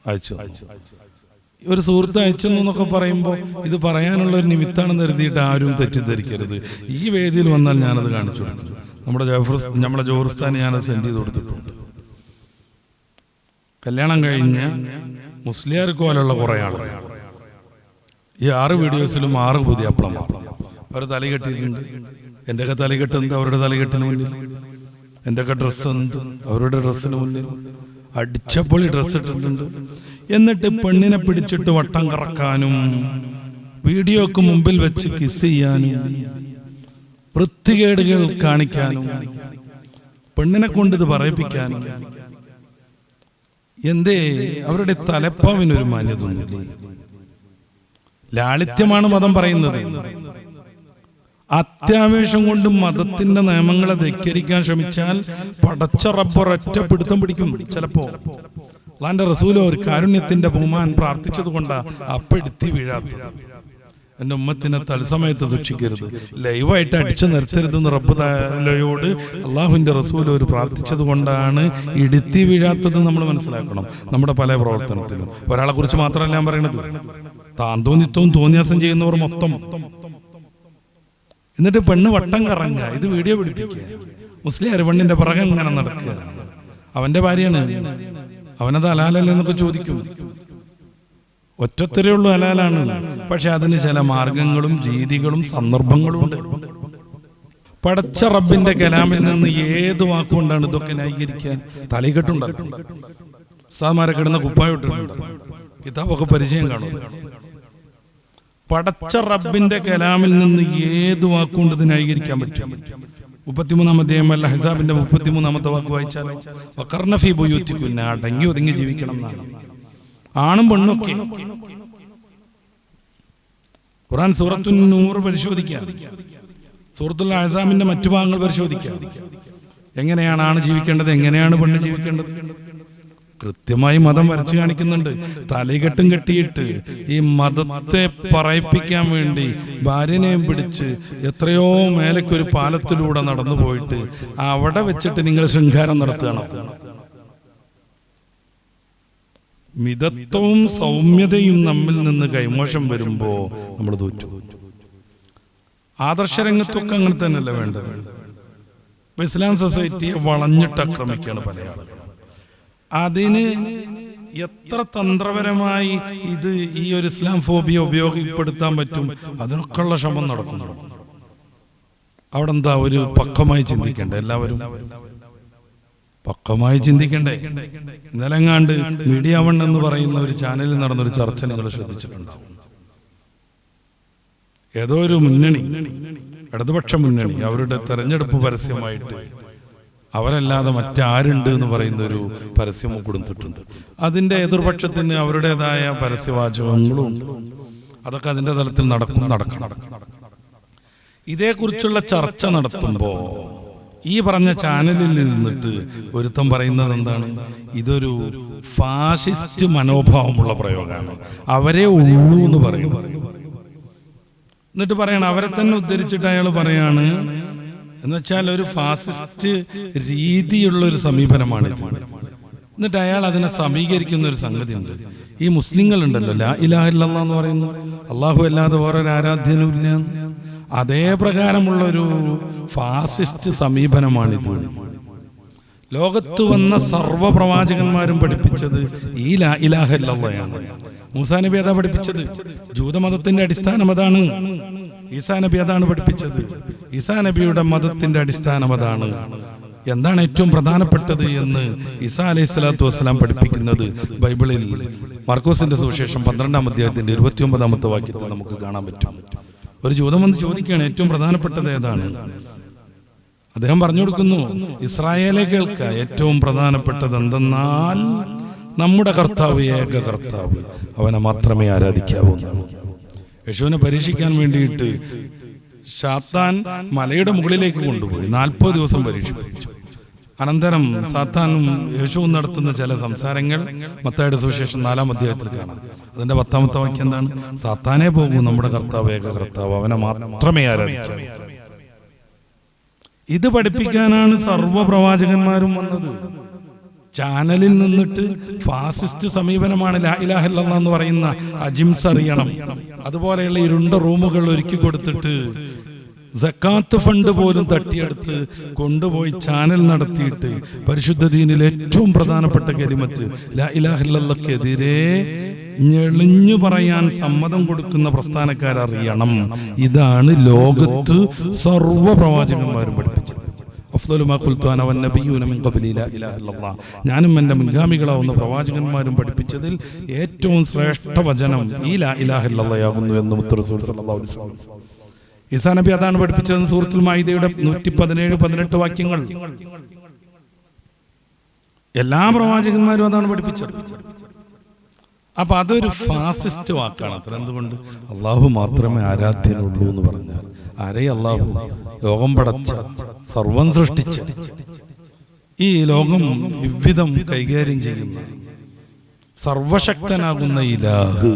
S1: അയച്ചു. ഒരു സുഹൃത്ത് അയച്ചെന്നൊക്കെ പറയുമ്പോൾ ഇത് പറയാനുള്ള ഒരു നിമിത്താണെന്ന് കരുതിയിട്ട് ആരും തെറ്റിദ്ധരിക്കരുത്. ഈ വേദിയിൽ വന്നാൽ ഞാനത് കാണിച്ചു കൊടുക്കും. നമ്മുടെ ജോർസ്ഥാന് ഞാനത് സെൻഡ് ചെയ്ത് കൊടുത്തിട്ടുണ്ട്. കല്യാണം കഴിഞ്ഞ മുസ്ലിയാർക്ക് പോലുള്ള കുറെ ആളുകൾ ഈ 6 വീഡിയോസിലും 6 പുതിയാപ്പളമാർ അവർ തലകെട്ടിയിട്ടുണ്ട്. എന്റെയൊക്കെ തലകെട്ട് എന്ത് അവരുടെ തലകെട്ടിന് മുന്നിൽ, എന്റെയൊക്കെ ഡ്രസ്സ് എന്ത് അവരുടെ ഡ്രസ്സിന് മുന്നിൽ. അടിച്ചപ്പൊളി ഡ്രസ്സ് ഇട്ടിട്ടുണ്ട്. എന്നിട്ട് പെണ്ണിനെ പിടിച്ചിട്ട് വട്ടം കറക്കാനും വീഡിയോക്ക് മുമ്പിൽ വെച്ച് കിസ് ചെയ്യാനും വൃത്തികേടുകൾ കാണിക്കാനും പെണ്ണിനെ കൊണ്ട് ഇത് പറയിപ്പിക്കാനും. എന്തേ അവരുടെ തലപ്പാവിനൊരു മാന്യതൊന്നുമില്ലേ? ലാളിത്യമാണ് മതം പറയുന്നത്. അത്യാവേശം കൊണ്ട് മതത്തിന്റെ നിയമങ്ങളെ ധിക്കരിക്കാൻ ശ്രമിച്ചാൽ പടച്ച റബ്ബർ ഒറ്റ പിടുത്തം പിടിക്കും. ചിലപ്പോ അല്ലാന്റെ റസൂൽ ഒരു കാരുണ്യത്തിന്റെ ബഹുമാൻ പ്രാർത്ഥിച്ചത് കൊണ്ടാ അപ്പെടുത്തി വീഴാത്തത്. എന്റെ ഉമ്മത്തിനെ തത്സമയത്ത് സൂക്ഷിക്കരുത്, ലൈവായിട്ട് അടിച്ചു നിർത്തരുതെന്ന് റബ്ബ് തആലയോട് അള്ളാഹുവിന്റെ റസൂൽ ഒരു പ്രാർത്ഥിച്ചത് കൊണ്ടാണ് ഇടുത്തി വീഴാത്തത്. നമ്മൾ മനസ്സിലാക്കണം. നമ്മുടെ പല പ്രവർത്തനത്തിലും ഒരാളെ കുറിച്ച് മാത്രമല്ല ഞാൻ പറയണത്, താന്തോന്നിത്വവും തോന്നിയാസം ചെയ്യുന്നവർ മൊത്തം. എന്നിട്ട് പെണ്ണ് വട്ടം കറങ്ങുക, ഇത് വീഡിയോ പിടിപ്പിക്കുക, മുസ്ലിം പെണ്ണിന്റെ പിറകെ ഇങ്ങനെ നടക്കുക. അവന്റെ ഭാര്യയാണ്, അവനത് ഹലാലല്ലേ എന്നൊക്കെ ചോദിക്കും. ഒറ്റത്തരയുള്ളൂ ഹലാലാണ്, പക്ഷെ അതിന് ചില മാർഗങ്ങളും രീതികളും സന്ദർഭങ്ങളും ഉണ്ട്. പടച്ച റബ്ബിന്റെ കലാമിൽ നിന്ന് ഏത് വാക്കുകൊണ്ടാണ് ഇതൊക്കെ ന്യായീകരിക്കുക? തലകെട്ടുണ്ടല്ലോ, സാമാരെ കിടന്ന കുപ്പായിട്ടുണ്ട്, കിതാബൊക്കെ പരിചയം കാണും. പടച്ച റബ്ബിന്റെ കലാമിൽ നിന്ന് ഏത് വാക്കുകൊണ്ട് ഇത് ന്യായീകരിക്കാൻ പറ്റും? 33-ാം അധ്യായം അൽ അഹ്സാബിന്റെ 33-ാമത്തെ വാക്ക് വായിച്ചാലോ, വഖർന ഫീ ബുയൂതികുന്ന, അടങ്ങി ഒതുങ്ങി ജീവിക്കണം എന്നാണ്. ആണും പെണ്ണൊക്കെ. ഖുർആൻ സൂറത്തുൻ നൂർ പരിശോധിക്കാം, സൂറത്തുൽ അഹ്സാബിന്റെ മറ്റു ഭാഗങ്ങൾ പരിശോധിക്കാം. എങ്ങനെയാണ് ആണ് ജീവിക്കേണ്ടത്, എങ്ങനെയാണ് പെണ്ണ് ജീവിക്കേണ്ടത്? കൃത്യമായി മതം വരച്ചു കാണിക്കുന്നുണ്ട്. തലകെട്ടും കെട്ടിയിട്ട് ഈ മതത്തെ പറയിപ്പിക്കാൻ വേണ്ടി ഭാര്യനെയും പിടിച്ച് എത്രയോ മേലക്കൊരു പാലത്തിലൂടെ നടന്നു പോയിട്ട് അവിടെ വെച്ചിട്ട് നിങ്ങൾ ശൃംഗാരം നടത്തുകയാണ്. മിതത്വവും സൗമ്യതയും നമ്മിൽ നിന്ന് കൈമോശം വരുമ്പോ നമ്മൾ തോറ്റു. ആദർശരംഗത്തൊക്കെ അങ്ങനെ തന്നെയല്ല വേണ്ടത്. ഇസ്ലാം സൊസൈറ്റിയെ വളഞ്ഞിട്ട് ആക്രമിക്കുകയാണ് പല ആളുകൾ. അതിന് എത്ര തന്ത്രപരമായി ഇത് ഈ ഒരു ഇസ്ലാം ഫോബിയ ഉപയോഗപ്പെടുത്താൻ പറ്റും, അതിനൊക്കെയുള്ള ശ്രമം നടക്കുന്നു. അവിടെ എന്താ ഒരു പക്വമായി ചിന്തിക്കേണ്ട എല്ലാവരും. പക്വമായി ചിന്തിക്കണ്ടേ? ഇന്നലെങ്ങാണ്ട് മീഡിയ വൺ എന്ന് പറയുന്ന ഒരു ചാനലിൽ നടന്നൊരു ചർച്ച നിങ്ങൾ ശ്രദ്ധിച്ചിട്ടുണ്ടാവും. ഏതോ ഒരു മുന്നണി, ഇടതുപക്ഷ മുന്നണി, അവരുടെ തെരഞ്ഞെടുപ്പ് പരസ്യമായിട്ട് അവരല്ലാതെ മറ്റാരുണ്ട് എന്ന് പറയുന്ന ഒരു പരസ്യം കൊടുത്തിട്ടുണ്ട്. അതിന്റെ എതിർപക്ഷത്തിന് അവരുടേതായ പരസ്യവാചകങ്ങളും അതൊക്കെ അതിന്റെ തലത്തിൽ നടക്കണം. ഇതേക്കുറിച്ചുള്ള ചർച്ച നടത്തുമ്പോൾ ഈ പറഞ്ഞ ചാനലിൽ ഇരുന്നിട്ട് ഒരുത്തം പറയുന്നത് എന്താണ്? ഇതൊരു ഫാഷിസ്റ്റ് മനോഭാവമുള്ള പ്രയോഗമാണ്, അവരെ ഉള്ളൂ എന്ന് പറയുന്നത്. എന്നിട്ട് പറയണം, അവരെ തന്നെ ഉദ്ധരിച്ചിട്ട് അയാൾ പറയാണ്, എന്നുവെച്ചാൽ ഒരു ഫാസിസ്റ്റ് രീതിയുള്ള ഒരു സമീപനമാണിത്. എന്നിട്ട് അയാൾ അതിനെ സമീകരിക്കുന്ന ഒരു സംഗതി ഉണ്ട്. ഈ മുസ്ലിങ്ങൾ ഉണ്ടല്ലോ, ലാ ഇലാഹ ഇല്ലല്ലാഹ് എന്ന് പറയുന്നു, അള്ളാഹു അല്ലാതെ വേറൊരു ആരാധ്യനും ഇല്ല, അതേ പ്രകാരമുള്ള ഒരു ഫാസിസ്റ്റ് സമീപനമാണിത്. ലോകത്ത് വന്ന സർവ്വ പ്രവാചകന്മാരും പഠിപ്പിച്ചത് ഈ ലാ ഇലാഹ ഇല്ലല്ലാഹയാണ്. മൂസാ നബി അതാ പഠിപ്പിച്ചത്, ജൂതമതത്തിന്റെ അടിസ്ഥാനം അതാണ്. ഈസാ നബി അതാണ് പഠിപ്പിച്ചത്, ഈസാ നബിയുടെ മതത്തിന്റെ അടിസ്ഥാനം അതാണ്. എന്താണ് ഏറ്റവും പ്രധാനപ്പെട്ടത് എന്ന് ഈസാ അലൈഹി സ്വലാത്തു വസ്സലാം പഠിപ്പിക്കുന്നത് ബൈബിളിൽ മാർക്കോസിന്റെ സുവിശേഷം 12-ാം അധ്യായത്തിന്റെ 29-ാമത്തെ വാക്യത്തിൽ നമുക്ക് കാണാൻ പറ്റും. ഒരു ജൂതൻ വന്ന് ചോദിക്കുകയാണ്, ഏറ്റവും പ്രധാനപ്പെട്ടത് ഏതാണ്? അദ്ദേഹം പറഞ്ഞു കൊടുക്കുന്നു, ഇസ്രായേലെ കേൾക്ക, ഏറ്റവും പ്രധാനപ്പെട്ടത് എന്തെന്നാൽ നമ്മുടെ കർത്താവ് ഏക കർത്താവ്, അവനെ മാത്രമേ ആരാധിക്കാവൂ. യേശുവിനെ പരീക്ഷിക്കാൻ വേണ്ടിയിട്ട് സാത്താൻ മലയുടെ മുകളിലേക്ക് കൊണ്ടുപോയി 40 ദിവസം പരീക്ഷിച്ചു. അനന്തരം സാത്താനും യേശുവും നടത്തുന്ന ചില സംസാരങ്ങൾ മത്തായിയുടെ സുവിശേഷം 4-ാം അധ്യായത്തിൽ കാണാം. അതിന്റെ 10-ാമത്തെ വാക്യം എന്താണ്? സാത്താനേ പോകൂ, നമ്മുടെ കർത്താവ് ഏക കർത്താവ്, അവനെ മാത്രമേ ആരാധിക്കാവൂ. ഇത് പഠിപ്പിക്കാനാണ് സർവ്വ പ്രവാചകന്മാരും വന്നത്. ചാനലിൽ നിന്നിട്ട് ഫാസിസ്റ്റ് സമീപനമാണ് ലാ ഇലാഹ ഇല്ലല്ലാഹ് എന്ന് പറയുന്ന അജിംസ് അറിയണം. അതുപോലെയുള്ള ഇരുണ്ട റൂമുകൾ ഒരുക്കി കൊടുത്തിട്ട് സക്കാത്ത് ഫണ്ട് പോലും തട്ടിയെടുത്ത് കൊണ്ടുപോയി ചാനൽ നടത്തിയിട്ട് പരിശുദ്ധ ദീനിൽ ഏറ്റവും പ്രധാനപ്പെട്ട കലിമത്ത് ലാ ഇലാഹ ഇല്ലല്ലാഹ്ക്കെതിരെ ഞെളിഞ്ഞു പറയാൻ സമ്മതം കൊടുക്കുന്ന പ്രസ്ഥാനക്കാരറിയണം, ഇതാണ് ലോകത്ത് സർവ്വ പ്രവാചകന്മാരും പഠിപ്പിച്ചത്. ഞാനും എൻ്റെ മുൻഗാമികളാവുന്ന പ്രവാചകന്മാരും പഠിപ്പിച്ചതിൽ ഏറ്റവും ശ്രേഷ്ഠ വചനം ഈ ലാ ഇലാഹ ഇല്ലല്ലാഹ് എന്ന് മുത്ത് റസൂൽ സല്ലല്ലാഹു അലൈഹി വസല്ലം. ഈസാ നബി അതാണ് പഠിപ്പിച്ചത്. സൂറത്തുൽ മാഇദയുടെ 117-18 വാക്യങ്ങൾ എല്ലാ പ്രവാചകന്മാരും അതാണ് പഠിപ്പിച്ചത്. അപ്പൊ അതൊരു ഫാസിസ്റ്റ് വാക്കാണ് അത്ര. എന്തുകൊണ്ട്? അള്ളാഹു മാത്രമേ ആരാധ്യനുള്ളൂ എന്ന് പറഞ്ഞാൽ ആരേ അള്ളാഹു? ലോകം പടച്ച, സർവം സൃഷ്ടിച്ച, ഈ ലോകം ഇவ்விധം കൈകാര്യം ചെയ്യുന്ന സർവശക്തനാകുന്ന ഇലാഹ്.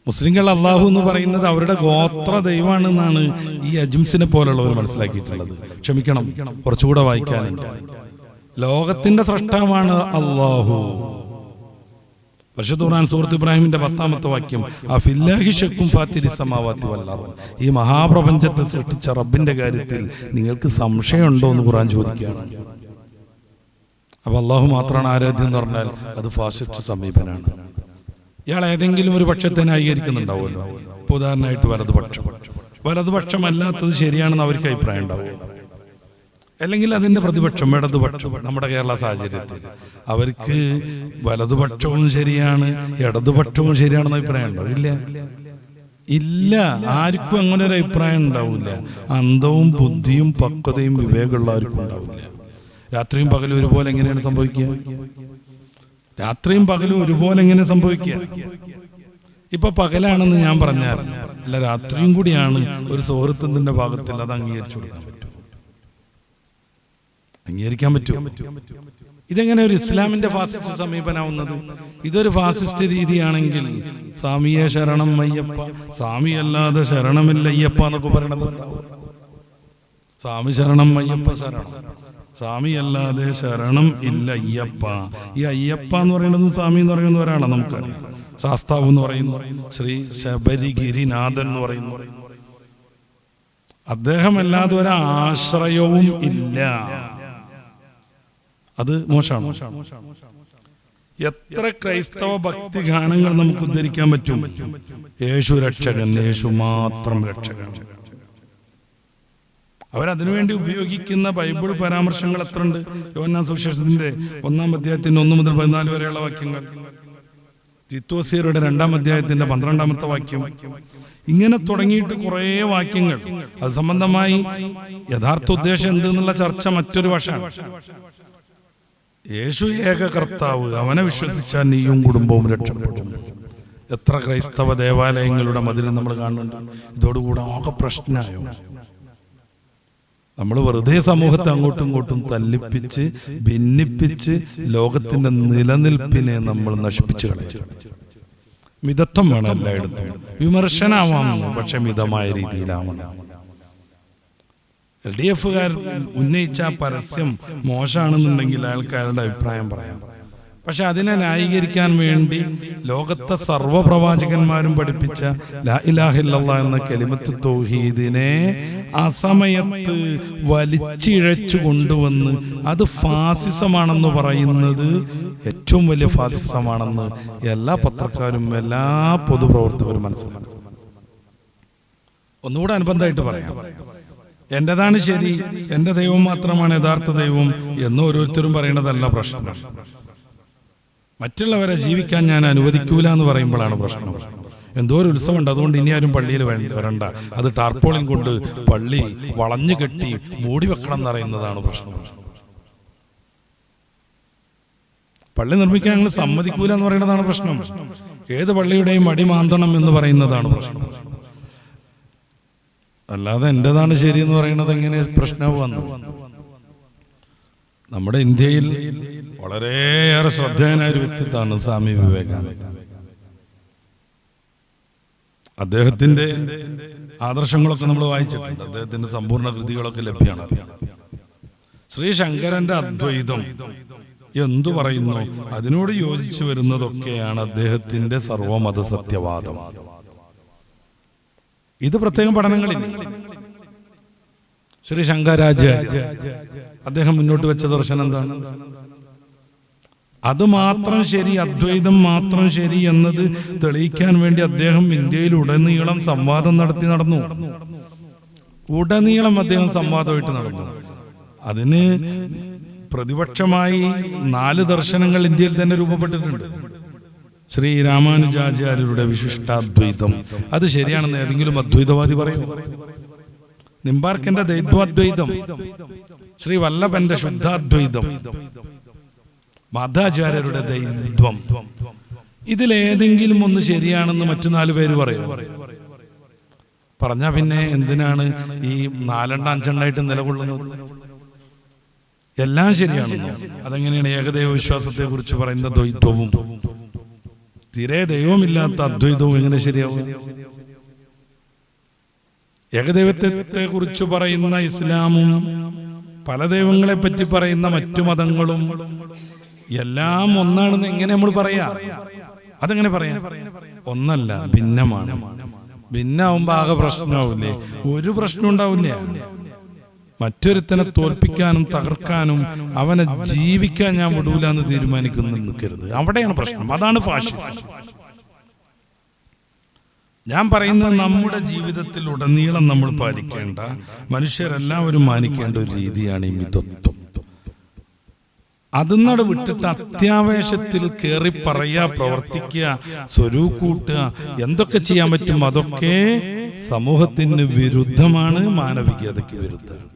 S1: മുസ്ലിങ്ങൾ അള്ളാഹു എന്ന് പറയുന്നത് അവരുടെ ഗോത്ര ദൈവമാണെന്നാണ് ഈ അജിംസിനെ പോലുള്ളവർ മനസ്സിലാക്കിയിട്ടുള്ളത്. ക്ഷമിക്കണം, കുറച്ചുകൂടെ വായിക്കാനുണ്ട്. ലോകത്തിന്റെ സൃഷ്ടാവാണ് അള്ളാഹു. പരിശുദ്ധ ഖുർആൻ സൂറത്ത് ഇബ്രാഹിമിന്റെ 10-ാമത്തെ വാക്യം, അഫില്ലാഹി ശക്കും ഫാത്തിരി സമാവാതി വൽ അർദ്, ഈ മഹാപ്രപഞ്ചത്തെ സൃഷ്ടിച്ച റബ്ബിന്റെ കാര്യത്തിൽ നിങ്ങൾക്ക് സംശയമുണ്ടോ എന്ന് ഖുർആൻ ചോദിക്കുകയാണ്. അപ്പൊ അള്ളാഹു മാത്രമാണ് ആരാധ്യം എന്ന് പറഞ്ഞാൽ അത് ഫാസിസ്റ്റ് സമീപനാണ്. ഇയാൾ ഏതെങ്കിലും ഒരു പക്ഷത്തെ ന്യായീകരിക്കുന്നുണ്ടാവുമല്ലോ. ഇപ്പൊ ഉദാഹരണമായിട്ട് വലതുപക്ഷമല്ലാത്തത് ശരിയാണെന്ന് അവർക്ക് അഭിപ്രായം ഉണ്ടാവും. അല്ലെങ്കിൽ അതിന്റെ പ്രതിപക്ഷം ഇടതുപക്ഷം. നമ്മുടെ കേരള സാഹചര്യത്തിൽ അവർക്ക് വലതുപക്ഷവും ശരിയാണ്, ഇടതുപക്ഷവും ശരിയാണെന്ന് അഭിപ്രായം ഉണ്ടാവും? ഇല്ല, ആർക്കും അങ്ങനെ ഒരു അഭിപ്രായം ഉണ്ടാവില്ല. അന്തവും ബുദ്ധിയും പക്വതയും വിവേകമുള്ള ആർക്കും ഉണ്ടാവില്ല. രാത്രിയും പകലും ഒരുപോലെ എങ്ങനെയാണ് സംഭവിക്കുക? രാത്രിയും പകലും ഒരുപോലെ എങ്ങനെ സംഭവിക്കുക? ഇപ്പൊ പകലാണെന്ന് ഞാൻ പറഞ്ഞാൽ അല്ല, രാത്രിയും കൂടിയാണ് ഒരു സുഹൃത്തിന്റെ ഭാഗത്തിൽ, അത് അംഗീകരിച്ചു കൊടുക്കാൻ പറ്റും? അംഗീകരിക്കാൻ പറ്റുമോ? ഇതെങ്ങനെ ഒരു ഇസ്ലാമിന്റെ ഫാസിസ്റ്റ് സമീപനാവുന്നത്? ഇതൊരു ഫാസിസ്റ്റ് രീതിയാണെങ്കിൽ സ്വാമിയെ ശരണം അയ്യപ്പ, സ്വാമി അല്ലാതെ ശരണമില്ല അയ്യപ്പ എന്നൊക്കെ പറയണത് എന്താവും? സ്വാമി ശരണം അയ്യപ്പ ശരണം, സ്വാമി അല്ലാതെ ശരണം ഇല്ല അയ്യപ്പ. ഈ അയ്യപ്പ എന്ന് പറയുന്നത് സ്വാമി എന്ന് പറയുന്ന ഒരാളാണ് നമുക്കറിയാം. ശാസ്താവ് എന്ന് പറയുന്നു, ശ്രീ ശബരിഗിരിനാഥൻ എന്ന് പറയുന്നു. അദ്ദേഹം അല്ലാതെ ഒരാശ്രയവും ഇല്ല. അത് മോശമാണ്. എത്ര ക്രൈസ്തവ ഭക്തി ഗാനങ്ങൾ നമുക്ക് ഉദ്ധരിക്കാൻ പറ്റും? യേശു രക്ഷകൻ, യേശു മാത്രം രക്ഷകൻ. അവരതിനുവേണ്ടി ഉപയോഗിക്കുന്ന ബൈബിൾ പരാമർശങ്ങൾ എത്ര ഉണ്ട്? യോഹന്നാൻ സുവിശേഷത്തിന്റെ 1-ാം അധ്യായത്തിന്റെ 1 മുതൽ 14 വരെയുള്ള വാക്യങ്ങൾ, തിത്തോസിയരുടെ 2-ാം അധ്യായത്തിന്റെ 12-ാമത്തെ വാക്യം, ഇങ്ങനെ തുടങ്ങിയിട്ട് കുറേ വാക്യങ്ങൾ. അത് സംബന്ധമായി യഥാർത്ഥ ഉദ്ദേശം എന്തെന്നുള്ള ചർച്ച മറ്റൊരു വശമാണ്. യേശു ഏക കർത്താവ്, അവനെ വിശ്വസിച്ചാൽ നീയും കുടുംബവും രക്ഷപ്പെടും. എത്ര ക്രൈസ്തവ ദേവാലയങ്ങളുടെ മതിൽ നമ്മൾ കാണുന്നുണ്ട്. ഇതോടുകൂടെ ആകെ പ്രശ്നമായോ? നമ്മൾ വെറുതെ സമൂഹത്തെ അങ്ങോട്ടും ഇങ്ങോട്ടും തല്ലിപ്പിച്ച് ഭിന്നിപ്പിച്ച് ലോകത്തിന്റെ നിലനിൽപ്പിനെ നമ്മൾ നശിപ്പിച്ചു കളയും. മിതത്വം വേണം എല്ലായിടത്തും. വിമർശനാവാം, പക്ഷെ മിതമായ രീതിയിലാവണം. LDF-കാർ ഉന്നയിച്ച പരസ്യം മോശമാണെന്നുണ്ടെങ്കിൽ അയാൾക്ക് അയാളുടെ അഭിപ്രായം പറയാം. പക്ഷെ അതിനെ ന്യായീകരിക്കാൻ വേണ്ടി ലോകത്തെ സർവ്വപ്രവാചകന്മാരും പഠിപ്പിച്ച ലാ ഇലാഹ ഇല്ലല്ലാഹ് എന്ന കലിമത്ത് തൗഹീദിനെ അസമയത്ത് വലിച്ചിഴച്ചു കൊണ്ടുവന്ന് അത് ഫാസിസമാണെന്ന് പറയുന്നത് ഏറ്റവും വലിയ ഫാസിസമാണെന്ന് എല്ലാ പത്രക്കാരും എല്ലാ പൊതുപ്രവർത്തകരും മനസ്സിലാക്കും. ഒന്നുകൂടെ അനുബന്ധമായിട്ട് പറയാം, എന്റേതാണ് ശരി, എന്റെ ദൈവം മാത്രമാണ് യഥാർത്ഥ ദൈവം എന്ന് ഓരോരുത്തരും പറയുന്നതല്ല പ്രശ്നം. മറ്റുള്ളവരെ ജീവിക്കാൻ ഞാൻ അനുവദിക്കൂല എന്ന് പറയുമ്പോഴാണ് പ്രശ്നം. എന്തോ ഒരു ഉത്സവമുണ്ട്, അതുകൊണ്ട് ഇനി ആരും പള്ളിയിൽ വരണ്ട, അത് ടാർപോളിൻ കൊണ്ട് പള്ളി വളഞ്ഞു കെട്ടി മൂടി വെക്കണം എന്ന് പറയുന്നതാണ് പ്രശ്നം. പള്ളി നിർമ്മിക്കാൻ ഞങ്ങൾ സമ്മതിക്കൂല എന്ന് പറയുന്നതാണ് പ്രശ്നം. ഏത് പള്ളിയുടെയും അടി മാന്തണം എന്ന് പറയുന്നതാണ് പ്രശ്നം. അല്ലാതെ എന്റേതാണ് ശരി എന്ന് പറയുന്നത് എങ്ങനെ പ്രശ്നവും വന്നു? നമ്മുടെ ഇന്ത്യയിൽ വളരെയേറെ ശ്രദ്ധേയനായ ഒരു വ്യക്തിത്വമാണ് സ്വാമി വിവേകാനന്ദ. അദ്ദേഹത്തിന്റെ ആദർശങ്ങളൊക്കെ നമ്മൾ വായിച്ചിട്ടുണ്ട്. അദ്ദേഹത്തിന്റെ സമ്പൂർണ്ണ കൃതികളൊക്കെ ലഭ്യമാണ്. ശ്രീ ശങ്കരന്റെ അദ്വൈതം എന്തു പറയുന്നു, അതിനോട് യോജിച്ചു വരുന്നതൊക്കെയാണ് അദ്ദേഹത്തിന്റെ സർവമത സത്യവാദം. ഇത് പ്രത്യേകം പഠനങ്ങളില്ല. ശ്രീ ശങ്കരാചാര്യ അദ്ദേഹം മുന്നോട്ട് വെച്ച ദർശനം എന്താണ്? അത് മാത്രം ശരി, അദ്വൈതം മാത്രം ശരി എന്നത് തെളിയിക്കാൻ വേണ്ടി അദ്ദേഹം ഇന്ത്യയിൽ ഉടനീളം സംവാദം നടന്നു. ഉടനീളം അദ്ദേഹം സംവാദമായിട്ട് നടന്നു. അതിന് പ്രതിപക്ഷമായി 4 ദർശനങ്ങൾ ഇന്ത്യയിൽ തന്നെ രൂപപ്പെട്ടിട്ടുണ്ട്. ശ്രീ രാമാനുജാചാര്യരുടെ വിശിഷ്ടാദ്വൈതം അത് ശരിയാണെന്ന് ഏതെങ്കിലും അദ്വൈതവാദി പറയൂ? നിംബാർക്കന്റെ ദ്വൈതാദ്വൈതം, ശ്രീ വല്ലഭന്റെ ശുദ്ധാദ്വൈതം, മാധാചാര്യരുടെ ദൈവം, ഇതിലേതെങ്കിലും ഒന്ന് ശരിയാണെന്ന് മറ്റു 4 പേര് പറയും? പറഞ്ഞാ പിന്നെ എന്തിനാണ് ഈ 4-5 നിലകൊള്ളുന്നത്? എല്ലാം ശരിയാണെന്നോ? അതെങ്ങനെയാണ് ഏകദൈവ വിശ്വാസത്തെ കുറിച്ച് പറയുന്ന ദ്വൈത്വവും തീരെ ദൈവമില്ലാത്ത അദ്വൈതവും എങ്ങനെ ശരിയാവും? ഏകദൈവത്തെ കുറിച്ച് പറയുന്ന ഇസ്ലാമും പല ദൈവങ്ങളെ പറ്റി പറയുന്ന മറ്റു മതങ്ങളും എല്ലാം ഒന്നാണെന്ന് എങ്ങനെ നമ്മൾ പറയാ? അതെങ്ങനെ പറയാം? ഒന്നല്ല, ഭിന്നമാണ്. ഭിന്നാവുമ്പോ ആകെ പ്രശ്നമാവില്ലേ? ഒരു പ്രശ്നം ഉണ്ടാവില്ല. മറ്റൊരുത്തനെ തോൽപ്പിക്കാനും തകർക്കാനും അവനെ ജീവിക്കാൻ ഞാൻ വിടൂല എന്ന് തീരുമാനിക്കുന്നു നിൽക്കരുത്. അവിടെയാണ് പ്രശ്നം. അതാണ് ഫാഷിസം. ഞാൻ പറയുന്നത് നമ്മുടെ ജീവിതത്തിൽ ഉടനീളം നമ്മൾ പാലിക്കേണ്ട, മനുഷ്യരെല്ലാവരും മാനിക്കേണ്ട ഒരു രീതിയാണ് ഈ മിതത്വം. അതിനോട് വിട്ടിട്ട് അത്യാവേശത്തിൽ കയറി പറയുക, പ്രവർത്തിക്കുക, സ്വരൂകൂട്ടുക, എന്തൊക്കെ ചെയ്യാൻ പറ്റും അതൊക്കെ സമൂഹത്തിന് വിരുദ്ധമാണ്, മാനവികതയ്ക്ക് വിരുദ്ധമാണ്.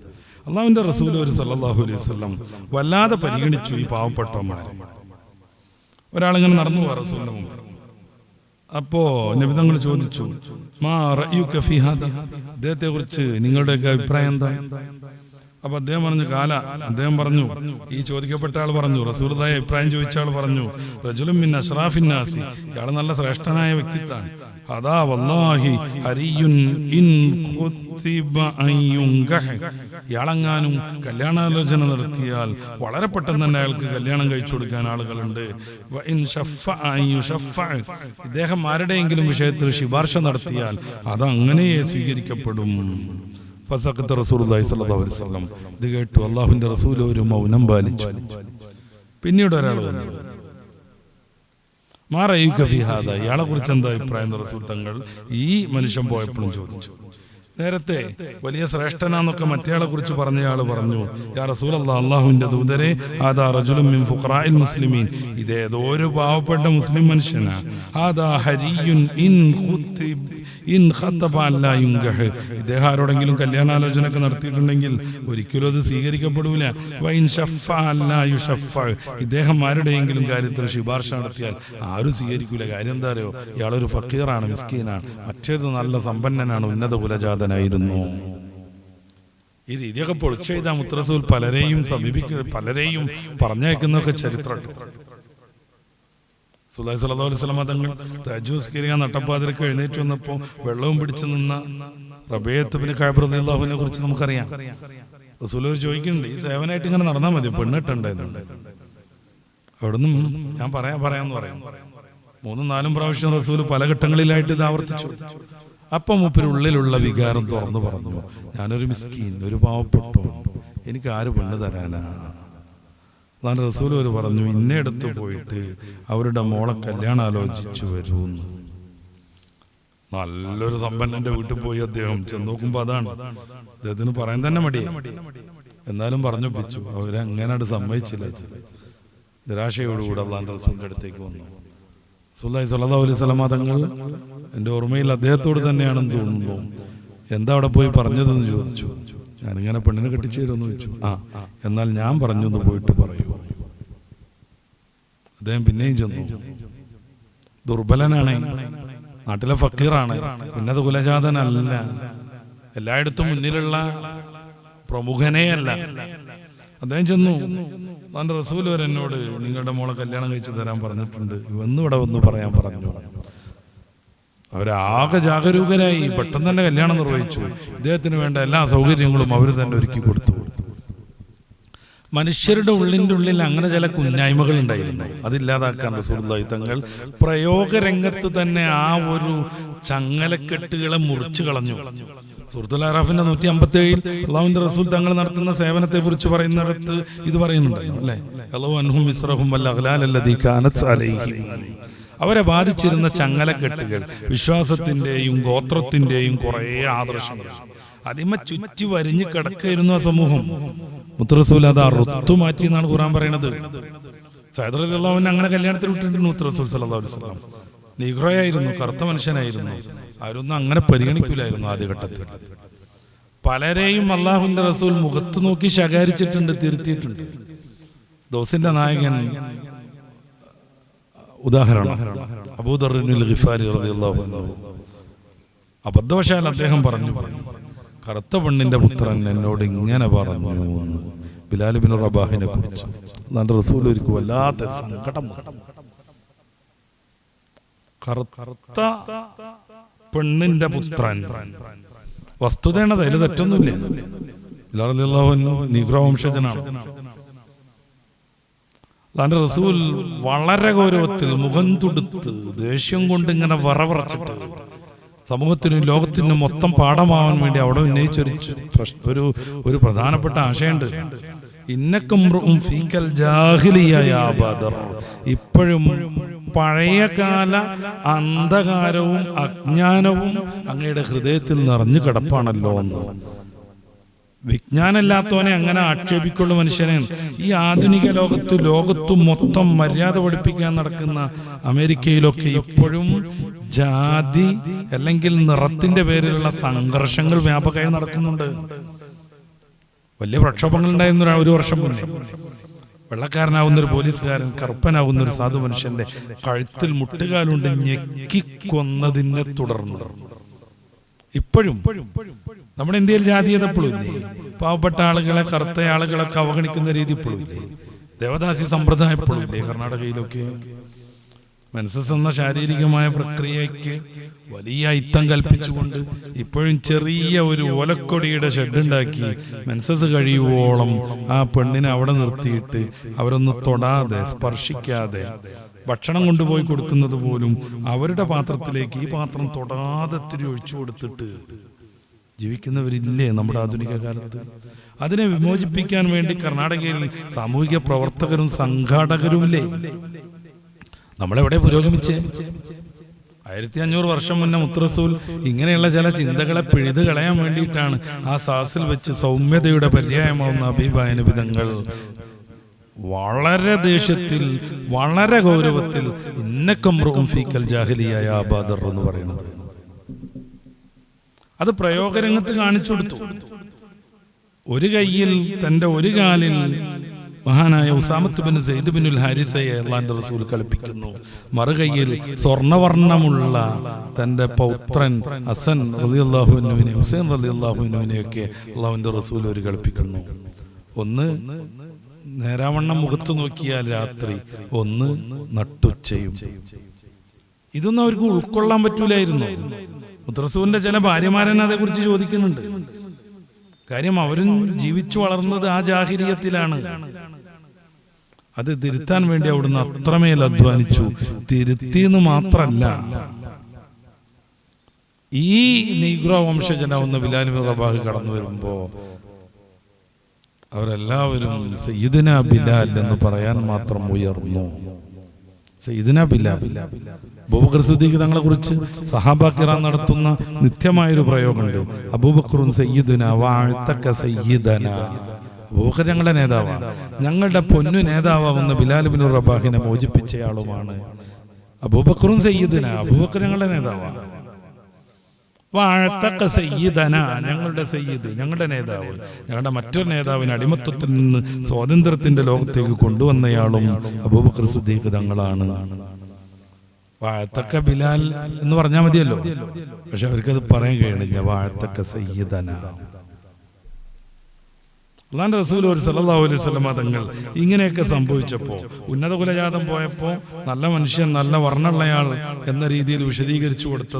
S1: അള്ളാഹുവിന്റെ റസൂൽ സല്ലല്ലാഹു അലൈഹി വസല്ലം വല്ലാതെ പരിഗണിച്ചു ഈ പാവപ്പെട്ടവന്മാരെ. ഒരാളിങ്ങനെ നടന്നു പോവാ റസൂലിന്റെ മുമ്പ്. അപ്പോ നബി തങ്ങൾ ചോദിച്ചു, മാ റഅയുക ഫീ ഹാദാ, അദ്ദേഹത്തെ കുറിച്ച് നിങ്ങളുടെയൊക്കെ അഭിപ്രായം എന്താ? അപ്പൊ അദ്ദേഹം പറഞ്ഞു, ഈ ചോദിക്കപ്പെട്ട ആൾ പറഞ്ഞു, റസൂലുള്ളാഹി അഭിപ്രായം ചോദിച്ച ആൾ പറഞ്ഞു, റജുലുൻ മിൻ അശ്റാഫിൻ നാസി, ഇയാൾ നല്ല ശ്രേഷ്ഠനായ വ്യക്തിത്വമാണ്. അതാ വല്ലാഹി ഹരിയുൻ ഇൻ ഖുതിബ അൻ യുൻകഹ, ഇയാളെങ്ങാനും കല്യാണാലോചന നടത്തിയാൽ വളരെ പെട്ടെന്ന് തന്നെ അയാൾക്ക് കല്യാണം കഴിച്ചു കൊടുക്കാൻ ആളുകളുണ്ട്. വ ഇൻ ശഫഅ അൻ യുശഫഅ, ഇദ്ദേഹം ആരുടെയെങ്കിലും വിഷയത്തിൽ ശുപാർശ നടത്തിയാൽ അത് അങ്ങനെ സ്വീകരിക്കപ്പെടും. ഫസഖത റസൂലുള്ളാഹി സ്വല്ലല്ലാഹു അലൈഹി വസല്ലം, ഇത് കേട്ടു അല്ലാഹുവിന്റെ റസൂൽ ഒരു മൗനം പാലിച്ചു. പിന്നീട് ഒരാൾ വന്നു, മാ റഅയുക ഫീ ഹാദാ, ഇയാളെ കുറിച്ച് എന്താ അഭിപ്രായം റസൂൽ തങ്ങൾ ഈ മനുഷ്യൻ പോയപ്പോഴും ചോദിച്ചു. നേരത്തെ വലിയ ശ്രേഷ്ഠനാന്നൊക്കെ മറ്റേയാളെ കുറിച്ച് പറഞ്ഞയാൾ പറഞ്ഞു, യാ റസൂലല്ലാഹ്, അല്ലാഹുവിന്റെ ദൂതരെ, ആദാ റജുലുൻ മിൻ ഫുഖറാഇൽ മുസ്ലിമീൻ, ഇതേതോ ഒരു പാവപ്പെട്ട മുസ്ലിം മനുഷ്യനാ. ആദാ ഹരിയുൻ ഇൻ ഖത്തബ അല്ലാ യുൻകഹ്, ഇദ്ദേഹം ആരോടെങ്കിലും കല്യാണാലോചന ഒക്കെ നടത്തിയിട്ടുണ്ടെങ്കിൽ ഒരിക്കലും അത് സ്വീകരിക്കപ്പെടൂല. വൈൻ ഷഫഅ അല്ലാ യുഷഫഅ, ഇദ്ദേഹം ആരുടെയെങ്കിലും കാര്യത്തിൽ ശുപാർശ നടത്തിയാൽ ആരും സ്വീകരിക്കൂല. കാര്യം എന്താ അറിയോ? ഇയാളൊരു ഫക്കീറാണ്, മിസ്കീനാണ്. മറ്റേത് നല്ല സമ്പന്നനാണ്, ഉന്നത കുലജാതനായിരുന്നു. ഈ രീതിയൊക്കെ പൊളിച്ചെഴുതാൻ മുത്തറസൂൽ പലരെയും പലരെയും പറഞ്ഞയക്കുന്നൊക്കെ ചരിത്രം. റസൂലുള്ളാഹി സ്വല്ലല്ലാഹു അലൈഹി വസല്ലം തങ്ങൾ തഹജ്ജുദ് നിസ്കരിക്കാൻ നട്ടപ്പാതിരക്ക് എഴുന്നേറ്റ് വന്നപ്പോൾ വെള്ളവും പിടിച്ചു നിന്ന റബീഅത്ത് ഇബ്നു കഅബ് റളിയല്ലാഹുവിനെ കുറിച്ച് നമുക്കറിയാം. റസൂൽ ചോദിക്കുന്നുണ്ട്, ഈ സേവനായിട്ട് ഇങ്ങനെ നടന്നാൽ മതി, പെണ്ണിട്ടുണ്ടായിരുന്നു. അവിടുന്ന് ഞാൻ പറയാന്ന് പറയും. 3-4 പ്രാവശ്യം റസൂൽ പല ഘട്ടങ്ങളിലായിട്ട് ഇത് ആവർത്തിച്ചു. അപ്പം മൂപ്പരുള്ളിലുള്ള വികാരം തുറന്നു പറഞ്ഞു, ഞാനൊരു മിസ്കീൻ, ഒരു പാവപ്പെട്ടോ, എനിക്ക് ആര് പെണ്ണ് തരാനാ? അതാണ് റസൂൽ പറഞ്ഞു, ഇന്നയിടത്ത് പോയിട്ട് അവരുടെ മോളെ കല്യാണം ആലോചിച്ചു വരൂന്ന്. നല്ലൊരു സമ്പന്നന്റെ വീട്ടിൽ പോയി അദ്ദേഹം ചെന്ന് നോക്കുമ്പോ അതാണ്. അദ്ദേഹത്തിന് പറയാൻ തന്നെ മടിയാ, എന്നാലും പറഞ്ഞൊപ്പിച്ചു. അവരങ്ങനെ സമ്മതിച്ചില്ല. നിരാശയോടുകൂടെ അള്ളാന്റെ റസൂലിന്റെ അടുത്തേക്ക് വന്നു. റസൂലുള്ളാഹി സ്വല്ലല്ലാഹു അലൈഹി വസല്ലം തങ്ങൾ, എൻ്റെ ഓർമ്മയിൽ അദ്ദേഹത്തോട് തന്നെയാണെന്ന് തോന്നുന്നു, എന്താ അവിടെ പോയി പറഞ്ഞതെന്ന് ചോദിച്ചു. ഞാനിങ്ങനെ പെണ്ണിനെ കെട്ടിച്ചു തരുമെന്ന് ചോദിച്ചു. എന്നാൽ ഞാൻ പറഞ്ഞു എന്ന് പോയിട്ട് പറയൂ. അദ്ദേഹം പിന്നെയും ചെന്നു. ദുർബലനാണ്, നാട്ടിലെ ഫക്കീറാണ്, ഉന്നത കുലജാതനല്ല, എല്ലായിടത്തും മുന്നിലുള്ള പ്രമുഖനേ അല്ല. അദ്ദേഹം ചെന്നു. അവന്റെ റസൂൽ വരെ എന്നോട് നിങ്ങളുടെ മോളെ കല്യാണം കഴിച്ചു തരാൻ പറഞ്ഞിട്ടുണ്ട്, ഇവിടെ വന്ന് പറയാൻ പറഞ്ഞു. അവരാകെ ജാഗരൂകരായി പെട്ടെന്ന് തന്നെ കല്യാണം നിർവഹിച്ചു. ഇദ്ദേഹത്തിന് വേണ്ട എല്ലാ സൗകര്യങ്ങളും അവർ തന്നെ ഒരുക്കി കൊടുത്തു. മനുഷ്യരുടെ ഉള്ളിൽ അങ്ങനെ ചില കുന്നായ്മകൾ ഉണ്ടായിരുന്നു, അതില്ലാതാക്കാൻ റസൂലുള്ളാഹി തങ്ങൾ പ്രയോഗരംഗത്ത് തന്നെ ആ ഒരു ചങ്ങലക്കെട്ടുകളെ മുറിച്ചു കളഞ്ഞു. സൂറത്തുൽ അറാഫിന്റെ 157 അല്ലാഹുവിന്റെ റസൂൽ തങ്ങൾ നടത്തുന്ന സേവനത്തെ കുറിച്ച് പറയുന്നിടത്ത് ഇത് പറയുന്നുണ്ടല്ലോ, അല്ലെ? അൻഹും ഇസ്റഹും വൽ അഗ്ലാൽ അല്ലദീ കാനത് അലൈഹിം, അവരെ ബാധിച്ചിരുന്ന ചങ്ങലക്കെട്ടുകൾ, വിശ്വാസത്തിന്റെയും ഗോത്രത്തിന്റെയും കുറെ ആദർശങ്ങൾ, അതിമ ചുറ്റി വരിഞ്ഞ് കിടക്കായിരുന്നു ആ സമൂഹം. മുത്തറസൂൽ അത് അറുത്തു മാറ്റി എന്നാണ് ഖുർആൻ പറയുന്നത്. സയ്യിദ് റളിയല്ലാഹു അൻഹു അങ്ങനെ കല്യാണത്തിന് വിട്ടിട്ടുണ്ട് മുത്തറസൂൽ സല്ലല്ലാഹു അലൈഹി വസല്ലം. നീഗ്രോയായിരുന്നു, കറുത്ത മനുഷ്യനായിരുന്നു, ആരൊന്നും അങ്ങനെ പരിഗണിക്കൂലായിരുന്നു ആദ്യഘട്ടത്തിൽ. പലരെയും അള്ളാഹുവിന്റെ റസൂൽ മുഖത്ത് നോക്കി ശകാരിച്ചിട്ടുണ്ട്, തിരുത്തിയിട്ടുണ്ട്. ദോസിന്റെ നായകൻ ഉദാഹരണം അബൂദർറുൽ ഗിഫാരി റളിയല്ലാഹു അൻഹു. അബദ്ധവശാൽ അദ്ദേഹം പറഞ്ഞു, കറുത്ത പെണ്ണിന്റെ പുത്രൻ എന്നോട് ഇങ്ങനെ പറഞ്ഞു എന്ന് ബിലാൽ ഇബ്നു റബാഹിനെ കുറിച്ച്. അല്ലാഹുവിന്റെ റസൂൽ ഒരിക്കലും വല്ലാത്ത സങ്കടം. കറുത്ത പെണ്ണിന്റെ പുത്രൻ വസ്തുതയാണത്, അതിൽ തെറ്റൊന്നുമില്ല. ബിലാൽ റളിയല്ലാഹു അൻഹു നീഗ്രോ വംശജനാണ്. അല്ലാഹുവിന്റെ റസൂൽ വളരെ ഗൗരവത്തിൽ മുഖം തുടുത്ത് ദേഷ്യം കൊണ്ട് ഇങ്ങനെ വറവറച്ചിട്ട് സമൂഹത്തിനും ലോകത്തിനും മൊത്തം പാഠമാവാൻ വേണ്ടി അവിടെ ഉന്നയിച്ചൊരു ഒരു പ്രധാനപ്പെട്ട ആശയമുണ്ട്. ഇപ്പോഴും പഴയകാല അന്ധകാരവും അജ്ഞാനവും അങ്ങയുടെ ഹൃദയത്തിൽ നിറഞ്ഞു കിടപ്പാണല്ലോ എന്ന്. വിജ്ഞാനമില്ലാത്തവനെ അങ്ങനെ ആക്ഷേപിക്കുള്ള മനുഷ്യനെ ഈ ആധുനിക ലോകത്തും മൊത്തം മര്യാദ പഠിപ്പിക്കാൻ നടക്കുന്ന അമേരിക്കയിലൊക്കെ ഇപ്പോഴും ജാതി അല്ലെങ്കിൽ നിറത്തിന്റെ പേരിലുള്ള സംഘർഷങ്ങൾ വ്യാപകമായി നടക്കുന്നുണ്ട്. വലിയ പ്രക്ഷോഭങ്ങൾ ഉണ്ടായിരുന്ന 1 വർഷം മുന്നേ വെള്ളക്കാരനാവുന്ന ഒരു പോലീസുകാരൻ കറുപ്പനാവുന്ന ഒരു സാധു മനുഷ്യന്റെ കഴുത്തിൽ മുട്ടുകാലുകൊണ്ട് ഞെക്കിക്കൊന്നതിനെ തുടർന്ന് ഇപ്പോഴും നമ്മുടെ ഇന്ത്യയിൽ ജാതീയത എപ്പോഴും ഇല്ലേ? പാവപ്പെട്ട ആളുകളെ, കറുത്ത ആളുകളൊക്കെ അവഗണിക്കുന്ന രീതി ഇപ്പോഴും ഇല്ലേ? ദേവദാസി സമ്പ്രദായം എപ്പോഴും ഇല്ലേ? കർണാടകയിലൊക്കെ മെൻസസ് എന്ന ശാരീരികമായ പ്രക്രിയയ്ക്ക് വലിയ അയിത്തം കൽപ്പിച്ചുകൊണ്ട് ഇപ്പോഴും ചെറിയ ഒരു ഓലക്കൊടിയുടെ ഷെഡുണ്ടാക്കി മെൻസസ് കഴിയുവോളം ആ പെണ്ണിനെ അവിടെ നിർത്തിയിട്ട് അവരൊന്ന് തൊടാതെ സ്പർശിക്കാതെ ഭക്ഷണം കൊണ്ടുപോയി കൊടുക്കുന്നത് പോലും അവരുടെ പാത്രത്തിലേക്ക് ഈ പാത്രം തൊടാതെ തിരി ഒഴിച്ചു കൊടുത്തിട്ട് ജീവിക്കുന്നവരില്ലേ നമ്മുടെ ആധുനിക കാലത്ത്? അതിനെ വിമോചിപ്പിക്കാൻ വേണ്ടി കർണാടകയിൽ സാമൂഹിക പ്രവർത്തകരും സംഘാടകരുമില്ലേ? നമ്മളെവിടെ പുരോഗമിച്ചേ? 1500 വർഷം മുന്നേ മുത്തറസൂൽ ഇങ്ങനെയുള്ള ചില ചിന്തകളെ പിഴുതു കളയാൻ വേണ്ടിയിട്ടാണ് ആ സാസിൽ വെച്ച് സൗമ്യതയുടെ പര്യായമാവുന്ന ഹബീബായ നബി തങ്ങൾ വളരെ ദേഷ്യത്തിൽ, വളരെ ഗൗരവത്തിൽ ഇന്നക്കംറും ഫീക്കൽ ജാഹിലിയ യാ ബദർ എന്ന് പറയുന്നത്. അത് പ്രയോഗരംഗത്ത് കാണിച്ചു കൊടുത്തു. ഒരു കയ്യിൽ തന്റെ ഒരു കാലിൽ മഹാനായ ഉസാമത്ത് ബിൻ സെയ്ദ് ബിനുൽ ഹാരിസയെ അല്ലാഹുവിന്റെ റസൂൽ കളിപ്പിക്കുന്നു. മറുകൈയിൽ സ്വർണവർണ്ണമുള്ള തന്റെ പൗത്രൻ ഹസൻ റളിയല്ലാഹു അൻഹുവിനെ, ഹുസൈൻ റളിയല്ലാഹു അൻഹുവിനെയൊക്കെ അല്ലാഹുവിന്റെ റസൂൽ ഒരു കളിപ്പിക്കുന്നു. ഒന്ന് നേരാവണ്ണം മുഖത്ത് നോക്കിയാൽ രാത്രി, ഒന്ന് നട്ടുച്ചയും. ഇതൊന്നും അവർക്ക് ഉൾക്കൊള്ളാൻ പറ്റൂലായിരുന്നു. മുത്തറസൂലിന്റെ ചില ഭാര്യമാരനെ അതേക്കുറിച്ച് ചോദിക്കുന്നുണ്ട്. കാര്യം അവരും ജീവിച്ചു വളർന്നത് ആ ജാഹിലിയത്തിലാണ്. അത് തിരുത്താൻ വേണ്ടി അവിടുന്ന് അത്രമേൽ അധ്വാനിച്ചു. തിരുത്തിയെന്ന് മാത്രല്ല, ഈ നീഗ്രോ വംശജനാവുന്ന ബിലാൽ ബിൻ റബാഹ് കടന്നു വരുമ്പോ അവരെല്ലാവരും സയ്യിദുനാ ബിലാൽ എന്ന് പറയാൻ മാത്രം ഉയർന്നു. സയ്യിദുനാ ബിലാൽ. അബൂബക്കർ സിദ്ദീഖ് തങ്ങളെ കുറിച്ച് സഹാബ കിറാം നടത്തുന്ന നിത്യമായൊരു പ്രയോഗമുണ്ട്. അബൂബക്കറുൻ സയ്യിദുനാ വഅതക സയ്യിദനാ. അബൂബക്കർ ഞങ്ങളുടെ നേതാവാണ്, ഞങ്ങളുടെ പൊന്നു നേതാവാകുന്ന ബിലാൽ ബിൻ റബാഹിനെ മോചിപ്പിച്ചയാളുമാണ്. അബൂബക്കറുൻ സയ്യിദുനാ, അബൂബക്കർ ഞങ്ങളുടെ നേതാവാണ്. വഅതക സയ്യിദനാ, ഞങ്ങളുടെ സയ്യിദ്, ഞങ്ങളുടെ നേതാവ്, ഞങ്ങളുടെ മറ്റൊരു നേതാവിനെ അടിമത്വത്തിൽ നിന്ന് സ്വാതന്ത്ര്യത്തിന്റെ ലോകത്തേക്ക് കൊണ്ടുവന്നയാളും അബൂബക്കർ സിദ്ദീഖ് തങ്ങളാണ്. വഅതക ബിലാൽ എന്ന് പറഞ്ഞാൽ മതിയല്ലോ, പക്ഷെ അവർക്കത് പറയാൻ കഴിയണില്ല. വഅതക സയ്യിദനാ. അല്ലാഹുവിന്റെ റസൂൽ സല്ലല്ലാഹു അലൈഹി വസല്ലം തങ്ങൾ ഇങ്ങനെയൊക്കെ സംഭവിച്ചപ്പോ, ഉന്നത കുലജാതം പോയപ്പോ നല്ല മനുഷ്യൻ, നല്ല വർണ്ണമുള്ളയാൾ എന്ന രീതിയിൽ വിശദീകരിച്ചു കൊടുത്ത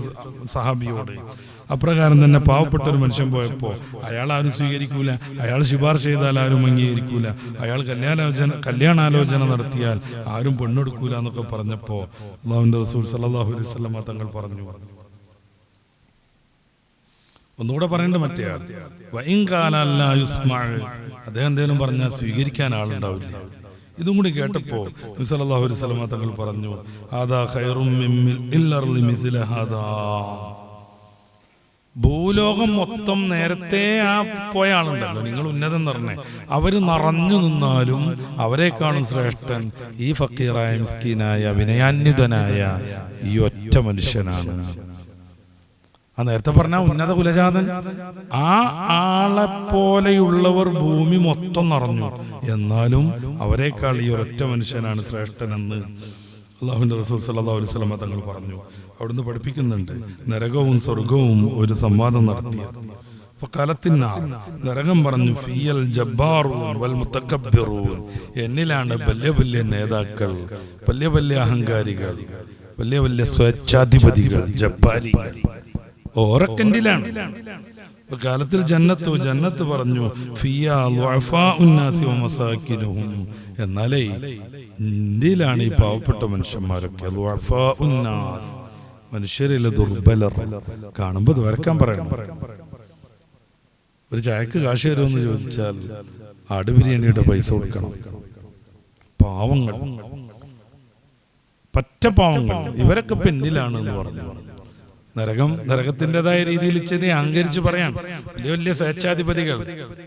S1: സഹാബിയോട്, അപ്രകാരം തന്നെ പാവപ്പെട്ട ഒരു മനുഷ്യൻ പോയപ്പോ അയാൾ ആരും സ്വീകരിക്കൂല, അയാൾ ശുപാർശ ചെയ്താൽ ആരും അംഗീകരിക്കൂല, അയാൾ കല്യാണാലോചന നടത്തിയാൽ ആരും പെണ്ണെടുക്കൂല എന്നൊക്കെ പറഞ്ഞപ്പോ അല്ലാഹുവിന്റെ റസൂൽ സല്ലല്ലാഹു അലൈഹി വസല്ലം തങ്ങൾ പറഞ്ഞു. ഒന്നുകൂടെ പറയേണ്ട മറ്റേ ആൾ അദ്ദേഹം എന്തേലും പറഞ്ഞാൽ സ്വീകരിക്കാൻ ആളുണ്ടാവില്ല. ഇതും കൂടി കേട്ടപ്പോ സല്ലല്ലാഹു അലൈഹി വസല്ലം തങ്ങൾ പറഞ്ഞു, ഹാദാ ഖൈറും മിൽ അർളി മിസ്ല ഹാദാ. ഭൂലോകം മൊത്തം നേരത്തെ ആ പോയ ആളുണ്ടല്ലോ, നിങ്ങൾ ഉന്നതം പറഞ്ഞേ, അവര് നിറഞ്ഞു നിന്നാലും അവരെക്കാളും ശ്രേഷ്ഠൻ ഈ ഫക്കീറായ മിസ്കീനായ വിനയാന്വിതനായ ഈ ഒറ്റ മനുഷ്യനാണ്. ആ നേരത്തെ പറഞ്ഞ ഉന്നത കുലജാതൻ, ആ ആളെ പോലെയുള്ളവർ ഭൂമി മൊത്തം നിറഞ്ഞു, എന്നാലും അവരെക്കാൾ ഈ ഒരൊറ്റ മനുഷ്യനാണ് ശ്രേഷ്ഠനെന്ന് അല്ലാഹുവിന്റെ റസൂൽ സല്ലല്ലാഹു അലൈഹി വസല്ലം തങ്ങൾ പറഞ്ഞു. അവിടുന്ന് പഠിപ്പിക്കുന്നുണ്ട്, നരകവും സ്വർഗവും ഒരു സംവാദം നടത്തി. നരകം പറഞ്ഞു, ഫിയൽ ജബ്ബാറൂൻ വൽ മുതകബ്ബിറൂൻ, എന്നിലാണ് വലിയ വലിയ നേതാക്കൾ, വലിയ വലിയ അഹങ്കാരികൾ, വലിയ വലിയ സ്വേച്ഛാധിപതികൾ, ജബ്ബാരികൾ. ഓരക്കെന്റിലാണ്. കാലത്തിൽ ജന്നത്ത് പറഞ്ഞു, എന്നാലേ ഇന്ത്യയിലാണ് ഈ പാവപ്പെട്ട മനുഷ്യന്മാരൊക്കെ, മനുഷ്യരിലെ ദുർബലർ. കാണുമ്പോ ദ്വാരക്കാൻ പറയണം. ഒരു ചായക്ക് കാശ് തരുമെന്ന് ചോദിച്ചാൽ ആട് ബിരിയാണിയുടെ പൈസ കൊടുക്കണം. പാവങ്ങൾ, പറ്റ പാവങ്ങൾ, ഇവരൊക്കെ പെന്നിലാണെന്ന് പറഞ്ഞു. നരകത്തിൻ്റെതായ രീതിയിൽ ഇച്ചിരി അഹങ്കരിച്ച് പറയാം. വലിയ വലിയ സ്വേച്ഛാധിപതികൾ,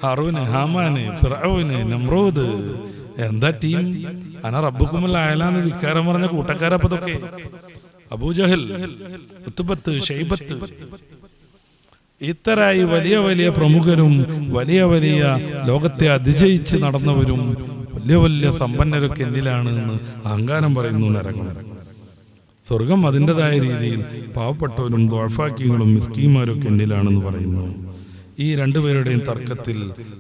S1: ഹറൂന്, ഹാമാന്, ഫിർഔന്, നമ്രൂദ്, എന്താ ടീം, അന റബ്ബുക്കുമുൽ അഅലാന്ന് ധിക്കാരം പറഞ്ഞ കൂട്ടക്കാരപ്പതൊക്കെ. അബൂജഹൽ, ഉത്ബത്ത്, ഷൈബത്ത്, ഇത്തരായി വലിയ വലിയ പ്രമുഖരും വലിയ വലിയ ലോകത്തെ അതിജയിച്ച് നടന്നവരും വലിയ വലിയ സമ്പന്നരൊക്കെ എന്നിലാണ് എന്ന് അഹങ്കാരം പറയുന്നു നരകം. സ്വർഗം അതിൻ്റെതായ രീതിയിൽ പാവപ്പെട്ടവരും ദ്വാഫാക്കികളും മിസ്കീന്മാരൊക്കെ എന്നിലാണെന്ന് പറയുന്നു. ഈ രണ്ടുപേരുടെയും തർക്കത്തിൽ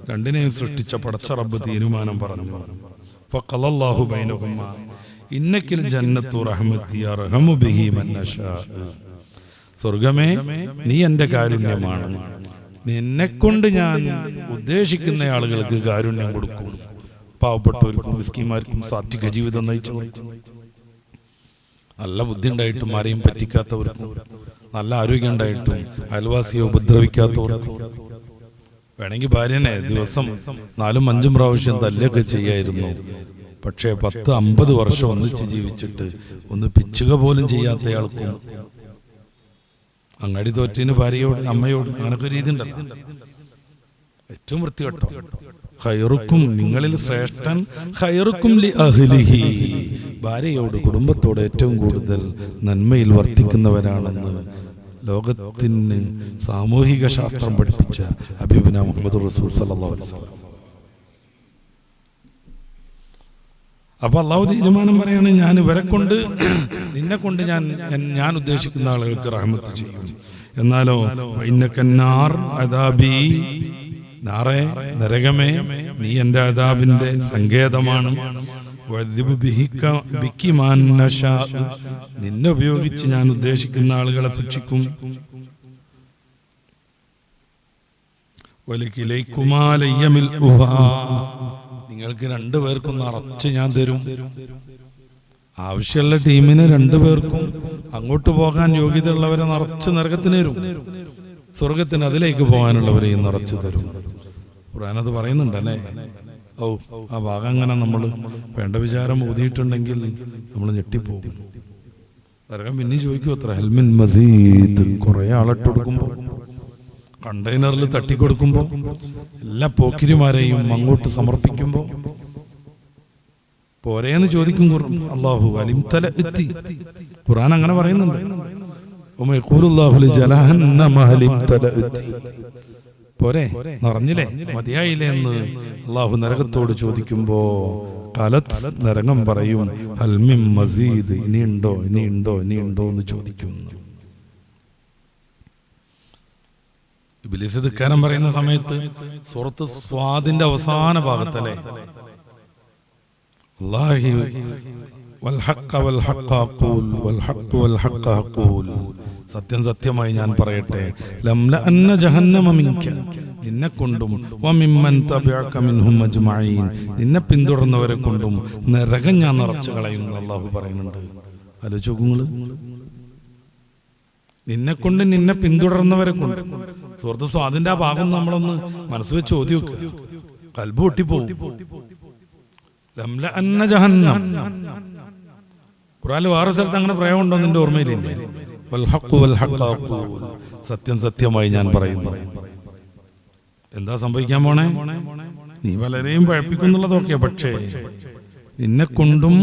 S1: രണ്ടിനെയും സൃഷ്ടിച്ച പടച്ച റബ്ബ് തീരുമാനം പറഞ്ഞു. ഫഖലല്ലാഹു ബൈനഹുമാ ഇന്നകിൽ ജന്നത്തു റഹ്മതി അർഹമു ബിഹി മൻ നശാ. സ്വർഗമേ, നീ എൻ്റെ കാരുണ്യമാണ്, നിന്നെക്കൊണ്ട് ഞാൻ ഉദ്ദേശിക്കുന്ന ആളുകൾക്ക് കാരുണ്യം കൊടുക്കും. പാവപ്പെട്ടവർക്കും മിസ്കീന്മാർക്കും സാത്വിക ജീവിതം നയിച്ചു, നല്ല ബുദ്ധി ഉണ്ടായിട്ടും ആരെയും പറ്റിക്കാത്തവർക്കും, നല്ല ആരോഗ്യം ഉണ്ടായിട്ടും അയൽവാസിയെ ഉപദ്രവിക്കാത്തവർക്കും. വേണമെങ്കിൽ ഭാര്യനെ ദിവസം 4-5 പ്രാവശ്യം തല്ലൊക്കെ ചെയ്യായിരുന്നു. പക്ഷേ 10-50 വർഷം ഒന്നിച്ച് ജീവിച്ചിട്ട് ഒന്ന് പിച്ചുക പോലും ചെയ്യാത്തയാൾക്കും അങ്ങാടി തോറ്റിന് ഭാര്യയോട് അമ്മയോട് അങ്ങനൊക്കെ ഒരു രീതി ഉണ്ടല്ലോ. ഏറ്റവും വൃത്തികെട്ടോ ഖൈറുക്കും നിങ്ങളിൽ ശ്രേഷ്ഠൻ ഖൈറുക്കും ലി അഹ്ലിഹി, ഭാര്യയോട് കുടുംബത്തോട് ഏറ്റവും കൂടുതൽ നന്മയിൽ വർത്തിക്കുന്നവരാണെന്ന് ലോകത്തിന് സാമൂഹിക ശാസ്ത്രം പഠിപ്പിച്ച ഹബീബുന മുഹമ്മദ് റസൂൽ സല്ലല്ലാഹു അലൈഹി വസല്ലം. അപ്പൊ അള്ളാഹു തീരുമാനം പറയാണ്, ഞാൻ ഇവരെ കൊണ്ട് നിന്നെ കൊണ്ട് ഞാൻ ഉദ്ദേശിക്കുന്ന ആളുകൾക്ക് റഹ്മത്ത് ചെയ്യും. എന്നാലോ ഇന്നക്കന്നാർ അദാബി, നാറേ നരകമേ നീ എൻ്റെ അദാബിന്റെ സങ്കേതമാണ്. നിന്നെ ഉപയോഗിച്ച് ഞാൻ ഉദ്ദേശിക്കുന്ന ആളുകളെ ശിക്ഷിക്കും. നിങ്ങൾക്ക് രണ്ടുപേർക്കും നിറച്ച് ഞാൻ തരും. ആവശ്യമുള്ള ടീമിന് രണ്ടുപേർക്കും അങ്ങോട്ട് പോകാൻ യോഗ്യതയുള്ളവരെ നിറച്ച് നരകത്തിന് തരും, സ്വർഗത്തിന് അതിലേക്ക് പോകാനുള്ളവരെയും നിറച്ചു തരും. ഖുർആനത് പറയുന്നുണ്ടല്ലേ. ഓ, ആ ഭാഗം അങ്ങനെ നമ്മൾ വേണ്ട വിചാരം ഊതിയിട്ടുണ്ടെങ്കിൽ നമ്മൾ ഞെട്ടിപ്പോകും. നരകം പിന്നെ ചോദിക്കും അത്ര ഹൽമിൻ മസീദ്. കുറെ ആളിട്ട് കൊടുക്കുമ്പോൾ, കണ്ടെയ്നറിൽ തട്ടിക്കൊടുക്കുമ്പോൾ, എല്ലാ പോക്കിരിമാരെയും അങ്ങോട്ട് സമർപ്പിക്കുമ്പോൾ പോരേന്ന് ചോദിക്കും അല്ലാഹു അലിം തല എത്തി. ഖുർആൻ അങ്ങനെ പറയുന്നുണ്ട്. പോരെ, നിറഞ്ഞില്ലേ, മതിയായില്ലേ എന്ന് അള്ളാഹു നരകത്തോട് ചോദിക്കുമ്പോ കലത്ത് നരകം പറയും ഹൽമിൻ മസീദ്, ഇനിയുണ്ടോ ഇനിയുണ്ടോ ഇനിയുണ്ടോ എന്ന് ചോദിക്കും. ഇബ്ലീസ് ധിക്കാരം പറയുന്ന സമയത്ത് സൂറത്ത് സ്വാദിന്റെ അവസാന ഭാഗത്തല്ലേ, അല്ലാഹി വൽ ഹഖ വൽ ഹഖ അഖൂൽ വൽ ഹഖ വൽ ഹഖ അഖൂൽ, സത്യം സത്യമായി ഞാൻ പറയട്ടെ, ലംല അന്ന ജഹന്നമ മിൻക, നിന്നെ കൊണ്ടും വമിമ്മൻ തബിഅക മിൻഹും അജ്മഈൻ, നിന്നെ പിന്തുടർന്നവരെ കൊണ്ടും നരകം ഞാൻ നിറച്ചു കളയും എന്ന് അല്ലാഹു പറയുന്നുണ്ട്. ആലോചിച്ചു നോക്കുങ്ങള്, നിന്നെ കൊണ്ട് നിന്നെ പിന്തുടർന്നവരെ കൊണ്ട്. സുഹൃത്ത് സ്വാദിന്റെ ആ ഭാഗം നമ്മളൊന്ന് മനസ്സ് വെച്ച് ഓതി വെക്കുക, കൽബ് പൊട്ടിപ്പോവും. ലംല അന്ന ജഹന്നം. ഖുർആനിൽ വേറെ സ്ഥലത്ത് അങ്ങനെ പ്രയോഗം ഉണ്ടോ നിന്റെ ഓർമ്മയിലില്ലേ? വൽ ഹഖ് വൽ ഹഖ അഖൂൽ, സത്യം സത്യമായി ഞാൻ പറയുന്നു. എന്താ സംഭവിക്കാൻ പോണേ? നീ പലരെയും പഴപ്പിക്കുന്നുള്ളതൊക്കെ, പക്ഷേ നിന്നെ കൊണ്ടും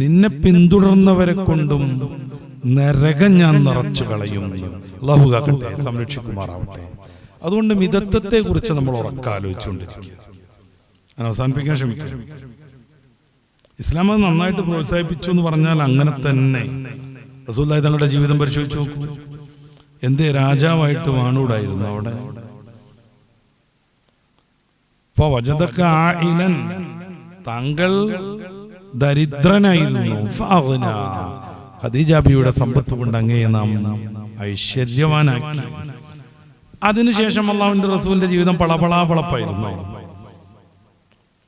S1: നിന്നെ പിന്തുടർന്നവരെ കൊണ്ടും നരകം ഞാൻ നിറച്ചു കളയും. അല്ലാഹു കാക്കട്ടെ, സംരക്ഷിക്കുമാറാവട്ടെ. അതുകൊണ്ട് മിതത്വത്തെ കുറിച്ച് നമ്മൾ ഉറക്കാലോചിച്ചുകൊണ്ടിരിക്കുക. ഞാൻ അവസാനിപ്പിക്കാൻ ശ്രമിക്കുക. ഇസ്ലാം അത് നന്നായിട്ട് പ്രോത്സാഹിപ്പിച്ചു എന്ന് പറഞ്ഞാൽ അങ്ങനെ തന്നെ. റസൂലുള്ളാഹി തങ്ങളുടെ ജീവിതം പരിശോധിച്ചു നോക്കൂ. എന്തേ രാജാവായിട്ട് വാണൂടായിരുന്നു അവിടെ? താങ്കൾ ദരിദ്രനായിരുന്നു. ഖദീജാബിയുടെ സമ്പത്ത് കൊണ്ട് അങ്ങയെ നാം ഐശ്വര്യവാനാക്കി. അതിനുശേഷം അല്ലാഹുവിന്റെ റസൂലിന്റെ ജീവിതം പളപളാപ്പളപ്പായിരുന്നു.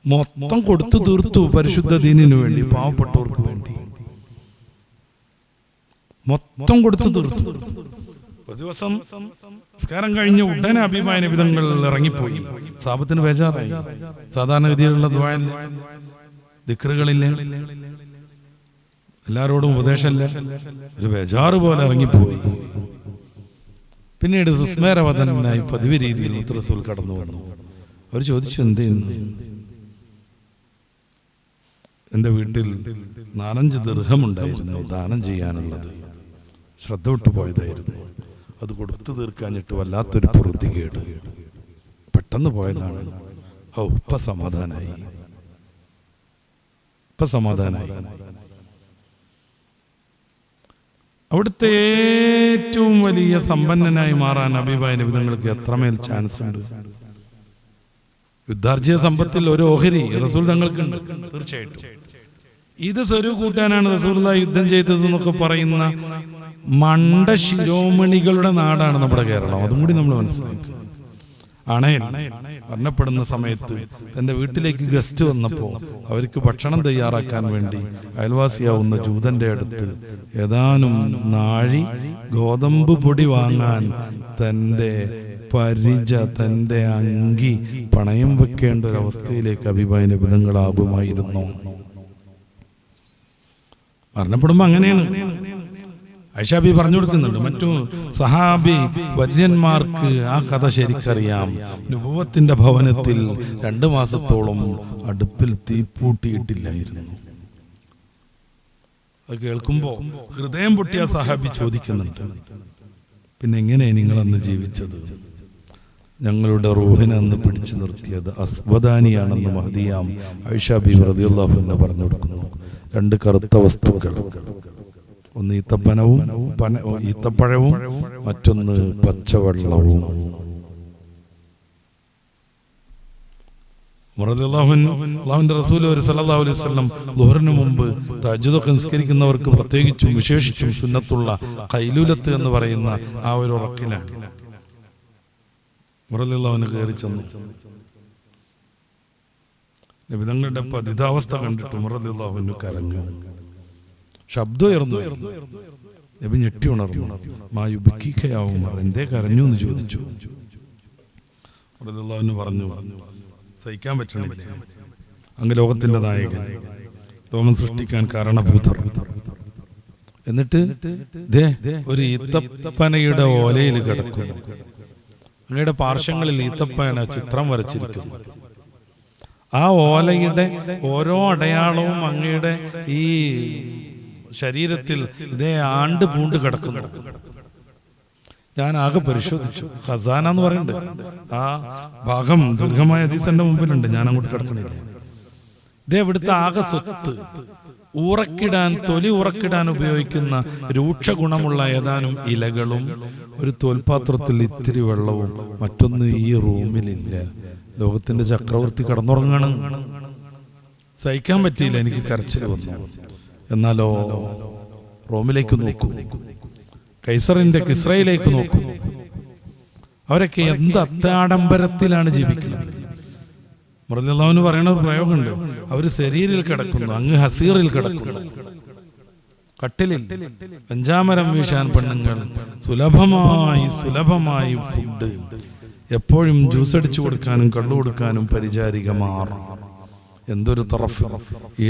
S1: മൊത്തം കൊടുത്തു തീർത്തു പരിശുദ്ധ ദീനിനു വേണ്ടി, പാവപ്പെട്ടവർക്ക് വേണ്ടി മൊത്തം കൊടുത്തു തീർത്തു. ഒരു ദിവസം നിസ്കാരം കഴിഞ്ഞ് ഉടനെ അബീബായ നബിതങ്ങൾ ഇറങ്ങിപ്പോയി. സാബത്തിന് ബേജാറായി. സാധാരണഗതിയിലുള്ള ദുആയിൽ ദിക്റുകളില്ല, എല്ലാവരോടും ഉപദേശമല്ല, ഒരു ബേജാറ് പോലെ ഇറങ്ങിപ്പോയി. പിന്നീട് സുസ്മേരവദനായി പതിവ് രീതിയിൽ മുത്ത് റസൂൽ കടന്നു വന്നു. അവർ ചോദിച്ചു, എന്തെന്ന്? എൻ്റെ വീട്ടിൽ 4-5 ദിർഹമുണ്ടായിരുന്നു ദാനം ചെയ്യാനുള്ളത്, ശ്രദ്ധ വിട്ടു പോയതായിരുന്നു. അത് കൊടുത്തു തീർക്കാഞ്ഞിട്ട് വല്ലാത്തൊരു പൊറുതികേട്, പെട്ടെന്ന് പോയതാണ്. ഇപ്പൊ സമാധാനായി, ഇപ്പൊ സമാധാനായി. അവിടുത്തെ ഏറ്റവും വലിയ സമ്പന്നനായി മാറാൻ ഹബീബായ നബിതങ്ങൾക്ക് എത്രമേൽ ചാൻസ് ഉണ്ട്. യുദ്ധാർജിത സമ്പത്തിൽ ഒരു ഓഹരി റസൂൽ തങ്ങൾക്കുണ്ട്. തീർച്ചയായിട്ടും ഇത് സ്വരൂ കൂട്ടാനാണ് റസൂലുള്ളാഹി യുദ്ധം ചെയ്തത് എന്നൊക്കെ പറയുന്ന മണ്ട ശിരോമണികളുടെ നാടാണ് നമ്മുടെ കേരളം. അതും കൂടി നമ്മൾ മനസ്സിലാക്കുക. അണയൻ മരണപ്പെടുന്ന സമയത്ത് തൻ്റെ വീട്ടിലേക്ക് ഗസ്റ്റ് വന്നപ്പോൾ അവർക്ക് ഭക്ഷണം തയ്യാറാക്കാൻ വേണ്ടി അയൽവാസിയാവുന്ന ജൂതന്റെ അടുത്ത് ഏതാനും നാഴി ഗോതമ്പ് പൊടി വാങ്ങാൻ തൻ്റെ പരിച, തൻ്റെ അങ്കി പണയം വെക്കേണ്ട ഒരു അവസ്ഥയിലേക്ക് ഹബീബായ നബിതങ്ങളാകുമായിരുന്നു. മരണപ്പെടുമ്പോ അങ്ങനെയാണ്. ഐഷാബി പറഞ്ഞു കൊടുക്കുന്നുണ്ട്. മറ്റു സഹാബി വര്യന്മാർക്ക് ആ കഥ ശരിക്കറിയാം. നുബുവത്തിന്റെ ഭവനത്തിൽ 2 മാസത്തോളം അടുപ്പിൽ തീപ്പൂട്ടിയിട്ടില്ലായിരുന്നു. അത് കേൾക്കുമ്പോ ഹൃദയം പൊട്ടിയ സഹാബി ചോദിക്കുന്നുണ്ട്, പിന്നെ എങ്ങനെ നിങ്ങളന്ന് ജീവിച്ചത്? ഞങ്ങളുടെ റൂഹിനെ അന്ന് പിടിച്ചു നിർത്തിയത് അസ്വദാനിയാണെന്ന് മഹദിയാം ആയിഷ ബീവി റളിയല്ലാഹു അൻഹ പറഞ്ഞു കൊടുക്കുന്നു. 2 കറുത്ത വസ്തുക്കൾ, ഒന്ന് ഈത്തപ്പഴവും മറ്റൊന്ന് പച്ചവെള്ളവും. അല്ലാഹുവിന്റെ റസൂൽ സല്ലല്ലാഹു അലൈഹി വസല്ലം ളുഹറിന് മുമ്പ് തഹജ്ജുദൊക്കെ നിസ്കരിക്കുന്നവർക്ക് പ്രത്യേകിച്ചും വിശേഷിച്ചും സുന്നത്തുള്ള ഖൈലൂലത്ത് എന്ന് പറയുന്ന ആ ഒരു ഉറക്കിലാണ് റളിയല്ലാഹു കയറി ചെന്നു. നബി തങ്ങളുടെ പതിതാവസ്ഥ കണ്ടിട്ട് റളിയല്ലാഹു കരഞ്ഞു, ശബ്ദം ഉയർന്നു. നബി ഞെട്ടി ഉണർന്നു. മായുബിക്കയാവും, എന്തേ കരഞ്ഞു എന്ന് ചോദിച്ചു. റളിയല്ലാഹു പറഞ്ഞു, സഹിക്കാൻ പറ്റണില്ല, അങ്ങ് ലോകത്തിന്റെ നായകൻ, ലോകം സൃഷ്ടിക്കാൻ കാരണഭൂതർ. എന്നിട്ട് ഒരു ഈത്തപ്പനയുടെ ഓലയിൽ കിടക്കുന്നു. അങ്ങയുടെ പാർശ്വങ്ങളിൽ ഈത്തപ്പന ചിത്രം വരച്ചിരിക്കുന്നു. ആ ഓലയുടെ ഓരോ അടയാളവും അങ്ങയുടെ ഈ ശരീരത്തിൽ ഇതേ ആണ്ട് പൂണ്ട് കിടക്കുന്നു. ഞാൻ ആകെ പരിശോധിച്ചു. ഖസാന എന്ന് പറയുന്നുണ്ട്, ആ ഭാഗം ദീർഘമായ ഹദീസ് എന്റെ മുമ്പിലുണ്ട്, ഞാൻ അങ്ങോട്ട് കിടക്കണില്ല. ഇതേ ഇവിടുത്തെ ആകെ സ്വത്ത് തൊലി ഉറക്കിടാൻ ഉപയോഗിക്കുന്ന രൂക്ഷ ഗുണമുള്ള ഏതാനും ഇലകളും ഒരു തോൽപാത്രത്തിൽ ഇത്തിരി വെള്ളവും മറ്റൊന്നും ഈ റൂമിലില്ല. ലോകത്തിന്റെ ചക്രവർത്തി കടന്നുറങ്ങാണ്. സഹിക്കാൻ പറ്റിയില്ല, എനിക്ക് കരച്ചിൽ വന്നു. എന്നാലോ റോമിലേക്ക് നോക്കൂ, കിസ്രയിലേക്ക് നോക്കൂ. അവരൊക്കെ എന്ത് അത്യാഡംബരത്തിലാണ് ജീവിക്കുന്നത്. റളിയല്ലാഹു പറയുന്ന ഒരു പ്രയോഗമുണ്ട്, അവര് ശരീരിൽ കിടക്കുന്നു, അങ്ങ് ഹസീറിൽ കിടക്കുന്നു, കട്ടിലിൽ പഞ്ചാമരം വീശാൻ പെണ്ണുങ്ങൾ, സുലഭമായി ഫുഡ്, എപ്പോഴും ജ്യൂസ് അടിച്ചു കൊടുക്കാനും കള്ളു കൊടുക്കാനും പരിചാരികമാർ. എന്തൊരു തറഫ്,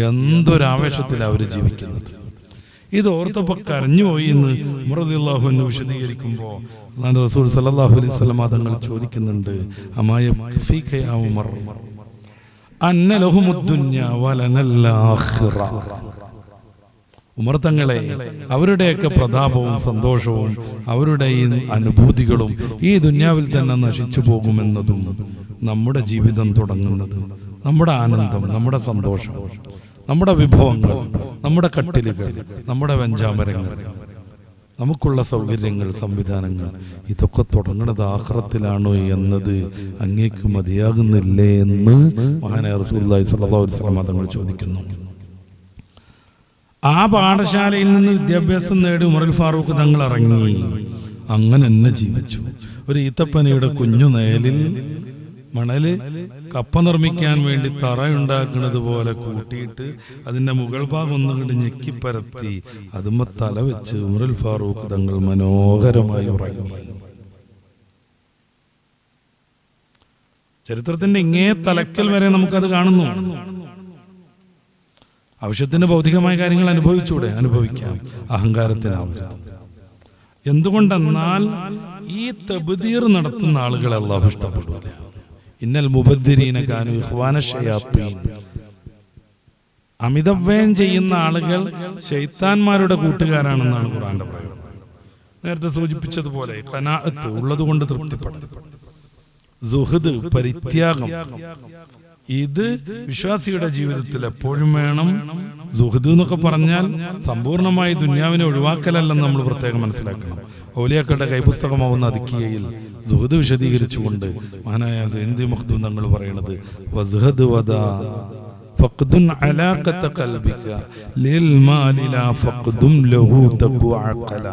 S1: എന്തൊരു ആവേശത്തിലാണ് അവര് ജീവിക്കുന്നത്. ഇത് ഓർത്തപ്പോ കരഞ്ഞുപോയി എന്ന് റളിയല്ലാഹു അൻഹു വിശദീകരിക്കുമ്പോ റസൂൽ സല്ലല്ലാഹു അലൈഹി വസല്ലം തങ്ങൾ ചോദിക്കുന്നുണ്ട്, അമായ ഫീക യാ ഉമർ അന്ന ലഹുമുദ്ദുന്യ വലനൽ ആഖിറ. ഉമർ തങ്ങളെ, അവരുടെയൊക്കെ പ്രതാപവും സന്തോഷവും അവരുടെ ഈ അനുഭൂതികളും ഈ ദുന്യാവിൽ തന്നെ നശിച്ചു പോകുമെന്നതും നമ്മുടെ ജീവിതം തുടങ്ങുന്നത്, നമ്മുടെ ആനന്ദം, നമ്മുടെ സന്തോഷം, നമ്മുടെ വിഭവങ്ങൾ, നമ്മുടെ കട്ടിലുകൾ, നമ്മുടെ വെഞ്ചാമരങ്ങൾ, നമുക്കുള്ള സൗകര്യങ്ങൾ, സംവിധാനങ്ങൾ, ഇതൊക്കെ തുടങ്ങുന്നത് ആഖിറത്തിലാണോ എന്നത് അങ്ങേക്ക് മതിയാകുന്നില്ലേ എന്ന് മഹാനായ റസൂലുള്ളാഹി സ്വല്ലല്ലാഹു അലൈഹി വസല്ലം തങ്ങൾ ചോദിക്കുന്നു. ആ പാഠശാലയിൽ നിന്ന് വിദ്യാഭ്യാസം നേടി ഉമറുൽ ഫാറൂഖ് തങ്ങൾ ഇറങ്ങി. അങ്ങനെ തന്നെ ജീവിച്ചു. ഒരു ഈത്തപ്പനയുടെ കുഞ്ഞു നേലിൽ മണല് കപ്പ നിർമ്മിക്കാൻ വേണ്ടി തറയുണ്ടാക്കുന്നത് പോലെ കൂട്ടിയിട്ട് അതിന്റെ മുകൾ ഭാഗം ഒന്നുകൊണ്ട് ഞെക്കിപ്പരത്തി അതുമ്മ തല വെച്ച് ഉമറുൽ ഫാറൂഖ് തങ്ങൾ മനോഹരമായി ഉറങ്ങി. ചരിത്രത്തിന്റെ ഇങ്ങേ തലക്കൽ വരെ നമുക്കത് കാണുന്നു. ആവശ്യത്തിന് ഭൗതികമായ കാര്യങ്ങൾ അനുഭവിക്കാം, അഹങ്കാരത്തിനാവരുത്. എന്തുകൊണ്ടെന്നാൽ ഈ തബ്ദീർ നടത്തുന്ന ആളുകളെ അല്ലാഹു ഇഷ്ടപ്പെടൂല. ഇന്നൽ മുബദ്ദിരീന കാനൂ ഇഖ്വാന ശയാത്തീൻ. അമിതവ്യയം ചെയ്യുന്ന ആളുകൾ ശൈത്താന്മാരുടെ കൂട്ടുകാരാണെന്നാണ് ഖുർആന്റെ പ്രയോഗം. നേരത്തെ സൂചിപ്പിച്ചതുപോലെ ഖനാഅത്ത്, ഉള്ളതുകൊണ്ട് തൃപ്തിപ്പെടും, സുഹദ്, പരിത്യാഗം, ഇത് വിശ്വാസിയുടെ ജീവിതത്തിൽ എപ്പോഴും വേണം. സുഹദ് എന്നൊക്കെ പറഞ്ഞാൽ സമ്പൂർണമായി ദുന്യാവിനെ ഒഴിവാക്കലല്ലെന്ന് നമ്മൾ പ്രത്യേകം മനസ്സിലാക്കണം. ഔലിയാക്കളുടെ കൈപുസ്തകമാവുന്ന അദിക്കിയയിൽ സുഹദ് വിശദീകരിച്ചുകൊണ്ട് മഹാനായ സൈനുദ്ദീൻ മഖ്ദൂം തങ്ങൾ പറയുന്നത്, വസ്ഹദ് വദാ ഫഖ്ദുൻ അലാഖത ഖൽബിക ലിൽ മാലി ലാ ഫഖ്ദും ലഹു തഖു അഖല.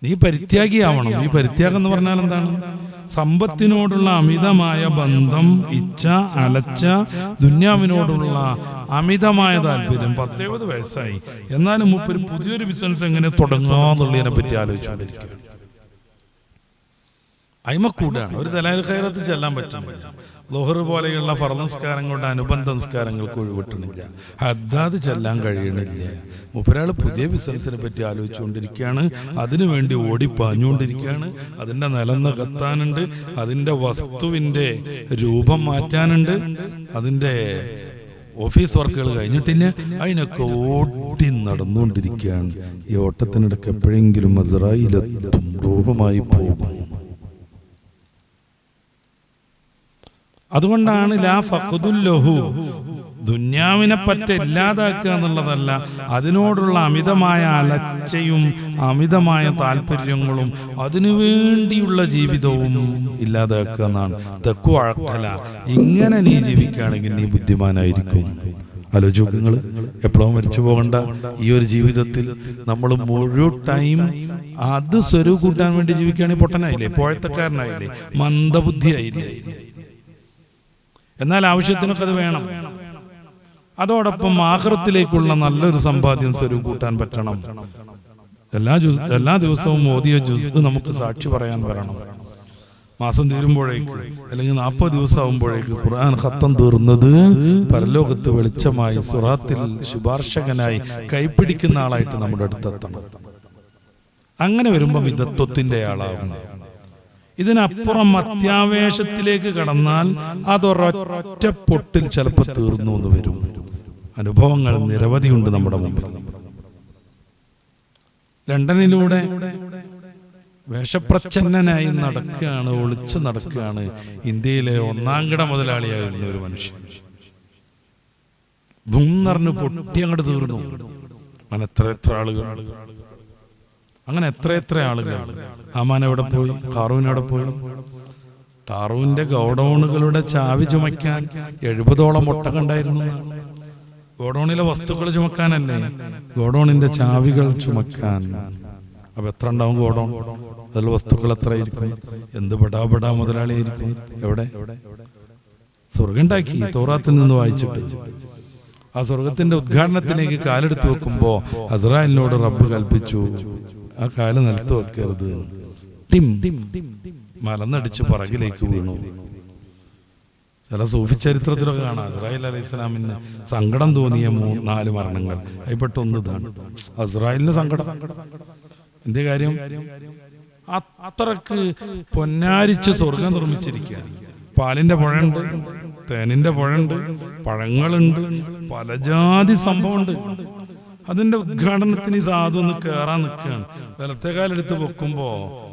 S1: നീ പരിത്യാഗിയാവണം. ഈ പരിത്യാഗം എന്ന് പറഞ്ഞാൽ എന്താണ്? സമ്പത്തിനോടുള്ള അമിതമായ ബന്ധം, ഇച്ഛ, അലച്ച, ദുന്യാവിനോടുള്ള അമിതമായ താല്പര്യം. 10-20 വയസ്സായി, എന്നാലും മൂപ്പര് പുതിയൊരു ബിസിനസ് എങ്ങനെ തുടങ്ങാന്നുള്ളതിനെ പറ്റി ആലോചിച്ചുകൊണ്ടിരിക്കുകയാണ്. അയിമക്കൂടാണ്. ഒരു ദലാൽ ഖൈറത്ത് ചെല്ലാൻ പറ്റുന്നില്ല. ളുഹർ പോലെയുള്ള ഫർദ് നിസ്കാരങ്ങളുടെ അനുബന്ധ നിസ്കാരങ്ങൾക്ക് ഒഴിവിട്ടണില്ല. ഹദ്ദാദ് ചെല്ലാൻ കഴിയണില്ല. മൂപ്പരാൾ പുതിയ ബിസിനസിനെ പറ്റി ആലോചിച്ചുകൊണ്ടിരിക്കുകയാണ്. അതിനു വേണ്ടി ഓടിപ്പാഞ്ഞുകൊണ്ടിരിക്കുകയാണ്. അതിൻ്റെ നിലന്ന് കത്താനുണ്ട്, അതിൻ്റെ വസ്തുവിൻ്റെ രൂപം മാറ്റാനുണ്ട്, അതിൻ്റെ ഓഫീസ് വർക്കുകൾ കഴിഞ്ഞിട്ടില്ല. അതിനൊക്കെ ഓടി നടന്നുകൊണ്ടിരിക്കുകയാണ്. ഈ ഓട്ടത്തിനിടയ്ക്ക് എപ്പോഴെങ്കിലും അസ്റായീലെത്തും, റൂഹുമായി പോകും. അതുകൊണ്ടാണ് ലാ ഫഖ്ദുല്ലഹു, ദുന്യാവിനെ പറ്റി ഇല്ലാതാക്കുക എന്നുള്ളതല്ല, അതിനോടുള്ള അമിതമായ അലച്ചയും അമിതമായ താല്പര്യങ്ങളും അതിനുവേണ്ടിയുള്ള ജീവിതവും ഇല്ലാതാക്കുക എന്നാണ്. തെക്കു അഴക്കല. ഇങ്ങനെ നീ ജീവിക്കുകയാണെങ്കിൽ നീ ബുദ്ധിമാനായിരിക്കും. ആലോചിക്കും നിങ്ങൾ, എപ്പോഴും മരിച്ചു പോകണ്ട ഈ ഒരു ജീവിതത്തിൽ നമ്മൾ മുഴുവൻ ടൈം അത് സ്വരൂ കൂട്ടാൻ വേണ്ടി ജീവിക്കുകയാണെങ്കിൽ പൊട്ടനായില്ലേ, പോഴത്തക്കാരനായില്ലേ, മന്ദബുദ്ധിയായില്ലേ. എന്നാൽ ആവശ്യത്തിനൊക്കെ അത് വേണം. അതോടൊപ്പം ആഖിറത്തിലേക്കുള്ള നല്ലൊരു സമ്പാദ്യം സ്വരൂ കൂട്ടാൻ പറ്റണം. എല്ലാ ദിവസവും ഓതിയ ജുസ് നമുക്ക് സാക്ഷി പറയാൻ വരണം. മാസം തീരുമ്പോഴേക്ക് അല്ലെങ്കിൽ 40 ദിവസം ആകുമ്പോഴേക്ക് ഖുർആൻ ഖത്തം തീർന്നത് പരലോകത്ത് വെളിച്ചമായി സുറാത്തിൽ ശുപാർശകനായി കൈപ്പിടിക്കുന്ന ആളായിട്ട് നമ്മുടെ അടുത്തെത്തണം. അങ്ങനെ വരുമ്പം മിതത്വത്തിന്റെ ആളാകും. ഇതിനപ്പുറം അത്യാവേശത്തിലേക്ക് കടന്നാൽ അതൊരൊറ്റ പൊട്ടിൽ ചിലപ്പോൾ തീർന്നു എന്ന് വരും. അനുഭവങ്ങൾ നിരവധിയുണ്ട് നമ്മുടെ മുമ്പിൽ. ലണ്ടനിലൂടെ വേഷപ്രച്ഛന്നനായി നടക്കുകയാണ്, ഒളിച്ചു നടക്കുകയാണ് ഇന്ത്യയിലെ 1-ാം കിട മുതലാളിയായിരുന്ന ഒരു മനുഷ്യൻ. ഭൂന്നറിഞ്ഞ് പൊട്ടി അങ്ങോട്ട് തീർന്നു. അങ്ങനെ എത്ര ആളുകൾ. ഹാമാൻ എവിടെ പോയി? ഖാറൂൻ എവിടെ പോയി? ഖാറൂന്റെ ഗോഡൌണുകളുടെ ചാവി ചുമക്കാൻ 70ഓളം ഒട്ടകം ഉണ്ടായിരുന്നു. ഗോഡൌണിലെ വസ്തുക്കൾ ചുമക്കാനല്ലേ, ഗോഡൌണിന്റെ ചാവികൾ ചുമക്കാൻ. അപ്പൊ എത്ര ഉണ്ടാവും ഗോഡൌൺ? അതിൽ വസ്തുക്കൾ എത്രയായിരിക്കും? എന്ത് ബടാ മുതലാളിയായിരിക്കും. എവിടെ? സ്വർഗം ഉണ്ടാക്കി തൗറാത്തിൽ നിന്ന് വായിച്ചിട്ട്. ആ സ്വർഗത്തിന്റെ ഉദ്ഘാടനത്തിലേക്ക് കാലെടുത്ത് വെക്കുമ്പോ അസ്രായേലിനോട് റബ്ബ് കൽപ്പിച്ചു, ആ കാല് നിലത്ത് വെക്കരുത്. ടിം മലന്നടിച്ച് പറകിലേക്ക് വീണു. ചില സൂഫി ചരിത്രത്തിലൊക്കെ കാണാം അസ്രായേൽ അലൈഹി സ്വലാമിന് സങ്കടം തോന്നിയ 4 മരണങ്ങൾ. അതിൽപ്പെട്ട ഒന്ന് ഇതാണ്. അസ്രായേലിന് സങ്കടം. എന്തേ കാര്യം? അത്രക്ക് പൊന്നാരിച്ച് സ്വർഗം നിർമ്മിച്ചിരിക്കുക. പാലിന്റെ പുഴയുണ്ട്, തേനിന്റെ പുഴയുണ്ട്, പഴങ്ങളുണ്ട്, പല ജാതി സംഭവമുണ്ട്. അതിന്റെ ഉദ്ഘാടനത്തിന് സാധു ഒന്ന് കയറാൻ നിൽക്കുകയാണ്. വലത്തേക്കാലെടുത്ത് വെക്കുമ്പോ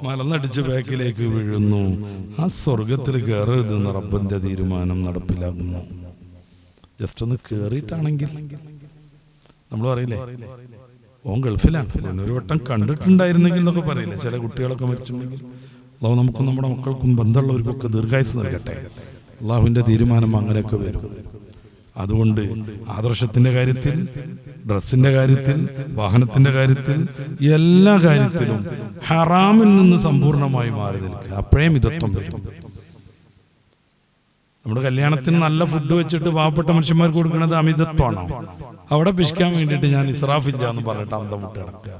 S1: മലന്നടിച്ച് ബാക്കിലേക്ക് വീഴുന്നു. ആ സ്വർഗത്തിൽ കയറരുതെന്ന് റബ്ബിന്റെ തീരുമാനം നടപ്പിലാകുന്നു. ജസ്റ്റ് ഒന്ന് കേറിയിട്ടാണെങ്കിൽ നമ്മൾ പറയില്ലേ, ഓൻ ഗൾഫിലാണ്, ഒരു വട്ടം കണ്ടിട്ടുണ്ടായിരുന്നെങ്കിൽ എന്നൊക്കെ പറയില്ലേ. ചില കുട്ടികളൊക്കെ മരിച്ചിട്ടുണ്ടെങ്കിൽ അള്ളാഹു നമുക്കും നമ്മുടെ മക്കൾക്കും ബന്ധമുള്ളവർക്കൊക്കെ ദീർഘായുസ് നൽകട്ടെ. അള്ളാഹുവിന്റെ തീരുമാനം അങ്ങനെയൊക്കെ വരും. അതുകൊണ്ട് ആദർശത്തിന്റെ കാര്യത്തിൽ, ഡ്രസ്സിന്റെ കാര്യത്തിൽ, വാഹനത്തിന്റെ കാര്യത്തിൽ, എല്ലാ കാര്യത്തിലും ഹറാമിൽ നിന്ന് സമ്പൂർണമായി മാറി നിൽക്കുക. അപ്പോഴേ മിതത്വം വരും. നമ്മുടെ കല്യാണത്തിന് നല്ല ഫുഡ് വെച്ചിട്ട് പാവപ്പെട്ട മനുഷ്യന്മാർക്ക് കൊടുക്കുന്നത് അമിതത്വമാണോ? അവിടെ പിശിക്കാൻ വേണ്ടിയിട്ട് ഞാൻ ഇസ്രാഫില്ല എന്ന് പറഞ്ഞിട്ട് അന്തം വിട്ട് കിടക്കുക.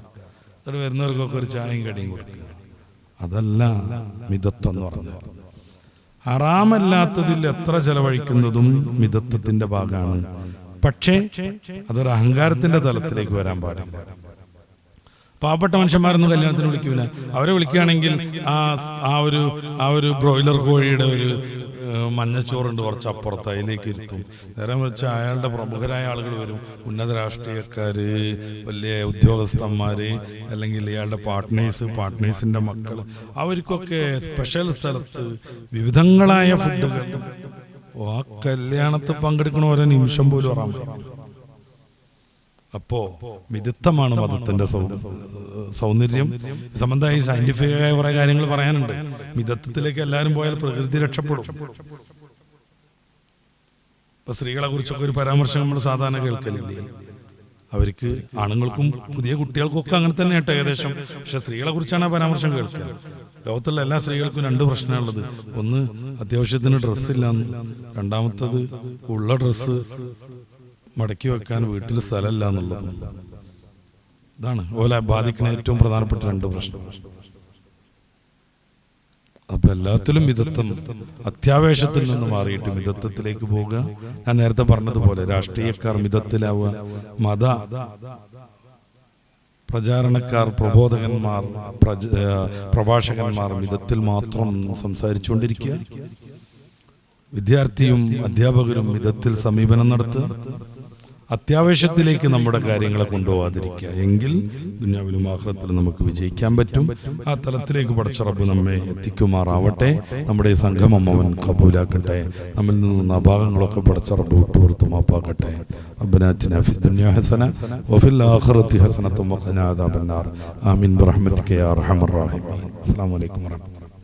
S1: എന്നിട്ട് വരുന്നവർക്കൊക്കെ ഒരു ചായയും കടിയും കൊടുക്കുക. അതല്ല മിതത്വം എന്ന് പറഞ്ഞത്. ഹറാമല്ലാത്തതിൽ എത്ര ചെലവഴിക്കുന്നതും മിതത്വത്തിന്റെ ഭാഗമാണ്. പക്ഷേ അതൊരു അഹങ്കാരത്തിന്റെ തലത്തിലേക്ക് വരാൻ പാടില്ല. പാവപ്പെട്ട മനുഷ്യന്മാരൊന്നും കല്യാണത്തിന് വിളിക്കൂല. അവരെ വിളിക്കുകയാണെങ്കിൽ ആ ഒരു ബ്രോയിലർ കോഴിയുടെ ഒരു മഞ്ഞച്ചോറുണ്ട് കുറച്ച് അപ്പുറത്ത്, അതിലേക്ക് ഇരുത്തും. നേരം വെച്ച് അയാളുടെ പ്രമുഖരായ ആളുകൾ വരും, ഉന്നത രാഷ്ട്രീയക്കാര്, വലിയ ഉദ്യോഗസ്ഥന്മാര്, അല്ലെങ്കിൽ ഇയാളുടെ പാർട്ട്നേഴ്സിന്റെ മക്കൾ. അവർക്കൊക്കെ സ്പെഷ്യൽ സ്ഥലത്ത് വിവിധങ്ങളായ ഫുഡുകൾ. ആ കല്യാണത്തിൽ പങ്കെടുക്കണ ഓരോ നിമിഷം പോലും അറിയാൻ പറ്റും. അപ്പോ മിതത്വമാണ് മതത്തിന്റെ സൗന്ദര്യം. സംബന്ധമായി സയന്റിഫിക്കായ കുറെ കാര്യങ്ങൾ പറയാനുണ്ട്. മിതത്വത്തിലേക്ക് എല്ലാവരും പോയാൽ പ്രകൃതി രക്ഷപ്പെടും. ഇപ്പൊ സ്ത്രീകളെ കുറിച്ചൊക്കെ ഒരു പരാമർശം നമ്മൾ സാധാരണ കേൾക്കലില്ലേ? അവർക്ക് ആണുങ്ങൾക്കും പുതിയ കുട്ടികൾക്കും ഒക്കെ അങ്ങനെ തന്നെ ആയിട്ട് ഏകദേശം. പക്ഷെ സ്ത്രീകളെ കുറിച്ചാണ് ആ പരാമർശം കേൾക്കുക. ലോകത്തുള്ള എല്ലാ സ്ത്രീകൾക്കും 2 പ്രശ്നമുള്ളത്. ഒന്ന്, അത്യാവശ്യത്തിന് ഡ്രസ്സില്ലാന്ന്. രണ്ടാമത്തത്, ഉള്ള ഡ്രസ്സ് മടക്കി വെക്കാൻ വീട്ടിൽ സ്ഥലമില്ല എന്നുള്ളത്. ഇതാണ് ഓലെ ബാധിക്കുന്ന ഏറ്റവും പ്രധാനപ്പെട്ട 2 പ്രശ്നം. അപ്പൊ എല്ലാത്തിലും മിതത്വം, അത്യാവേശത്തിൽ നിന്ന് മാറിയിട്ട് മിതത്വത്തിലേക്ക് പോവുക. ഞാൻ നേരത്തെ പറഞ്ഞതുപോലെ രാഷ്ട്രീയക്കാർ മിതത്തിലാവുക, മത പ്രചാരണക്കാർ, പ്രബോധകന്മാർ, പ്രഭാഷകന്മാർ മിതത്തിൽ മാത്രം സംസാരിച്ചുകൊണ്ടിരിക്കുക. വിദ്യാർത്ഥിയും അധ്യാപകരും മിതത്തിൽ സമീപനം നടത്തുക. അത്യാവശ്യത്തിലേക്ക് നമ്മുടെ കാര്യങ്ങളെ കൊണ്ടുപോകാതിരിക്കുക. എങ്കിൽ ദുനിയാവിലും ആഖിറത്തിലും നമുക്ക് വിജയിക്കാൻ പറ്റും. ആ തലത്തിലേക്ക് പടച്ച റബ്ബ് നമ്മെ എത്തിക്കുമാറാവട്ടെ. നമ്മുടെ ഈ സംഗമം അവൻ കബൂലാക്കട്ടെ. നമ്മിൽ നിന്നും അഭാഗങ്ങളൊക്കെ പടച്ച റബ്ബ് വിട്ടുപുറത്ത് മാപ്പാക്കട്ടെ. റബ്ബനാ ആതിനാ ഫിദ്ദുനിയാ ഹസന വഫിൽ ആഖിറതി ഹസനത്തും വഖിനാ അദാബന്നാർ. ആമീൻ ബിറഹ്മതിക യാ അർഹമർ റഹീമീൻ. അസ്സലാമു അലൈക്കും വറഹ്മത്തുള്ളാഹി.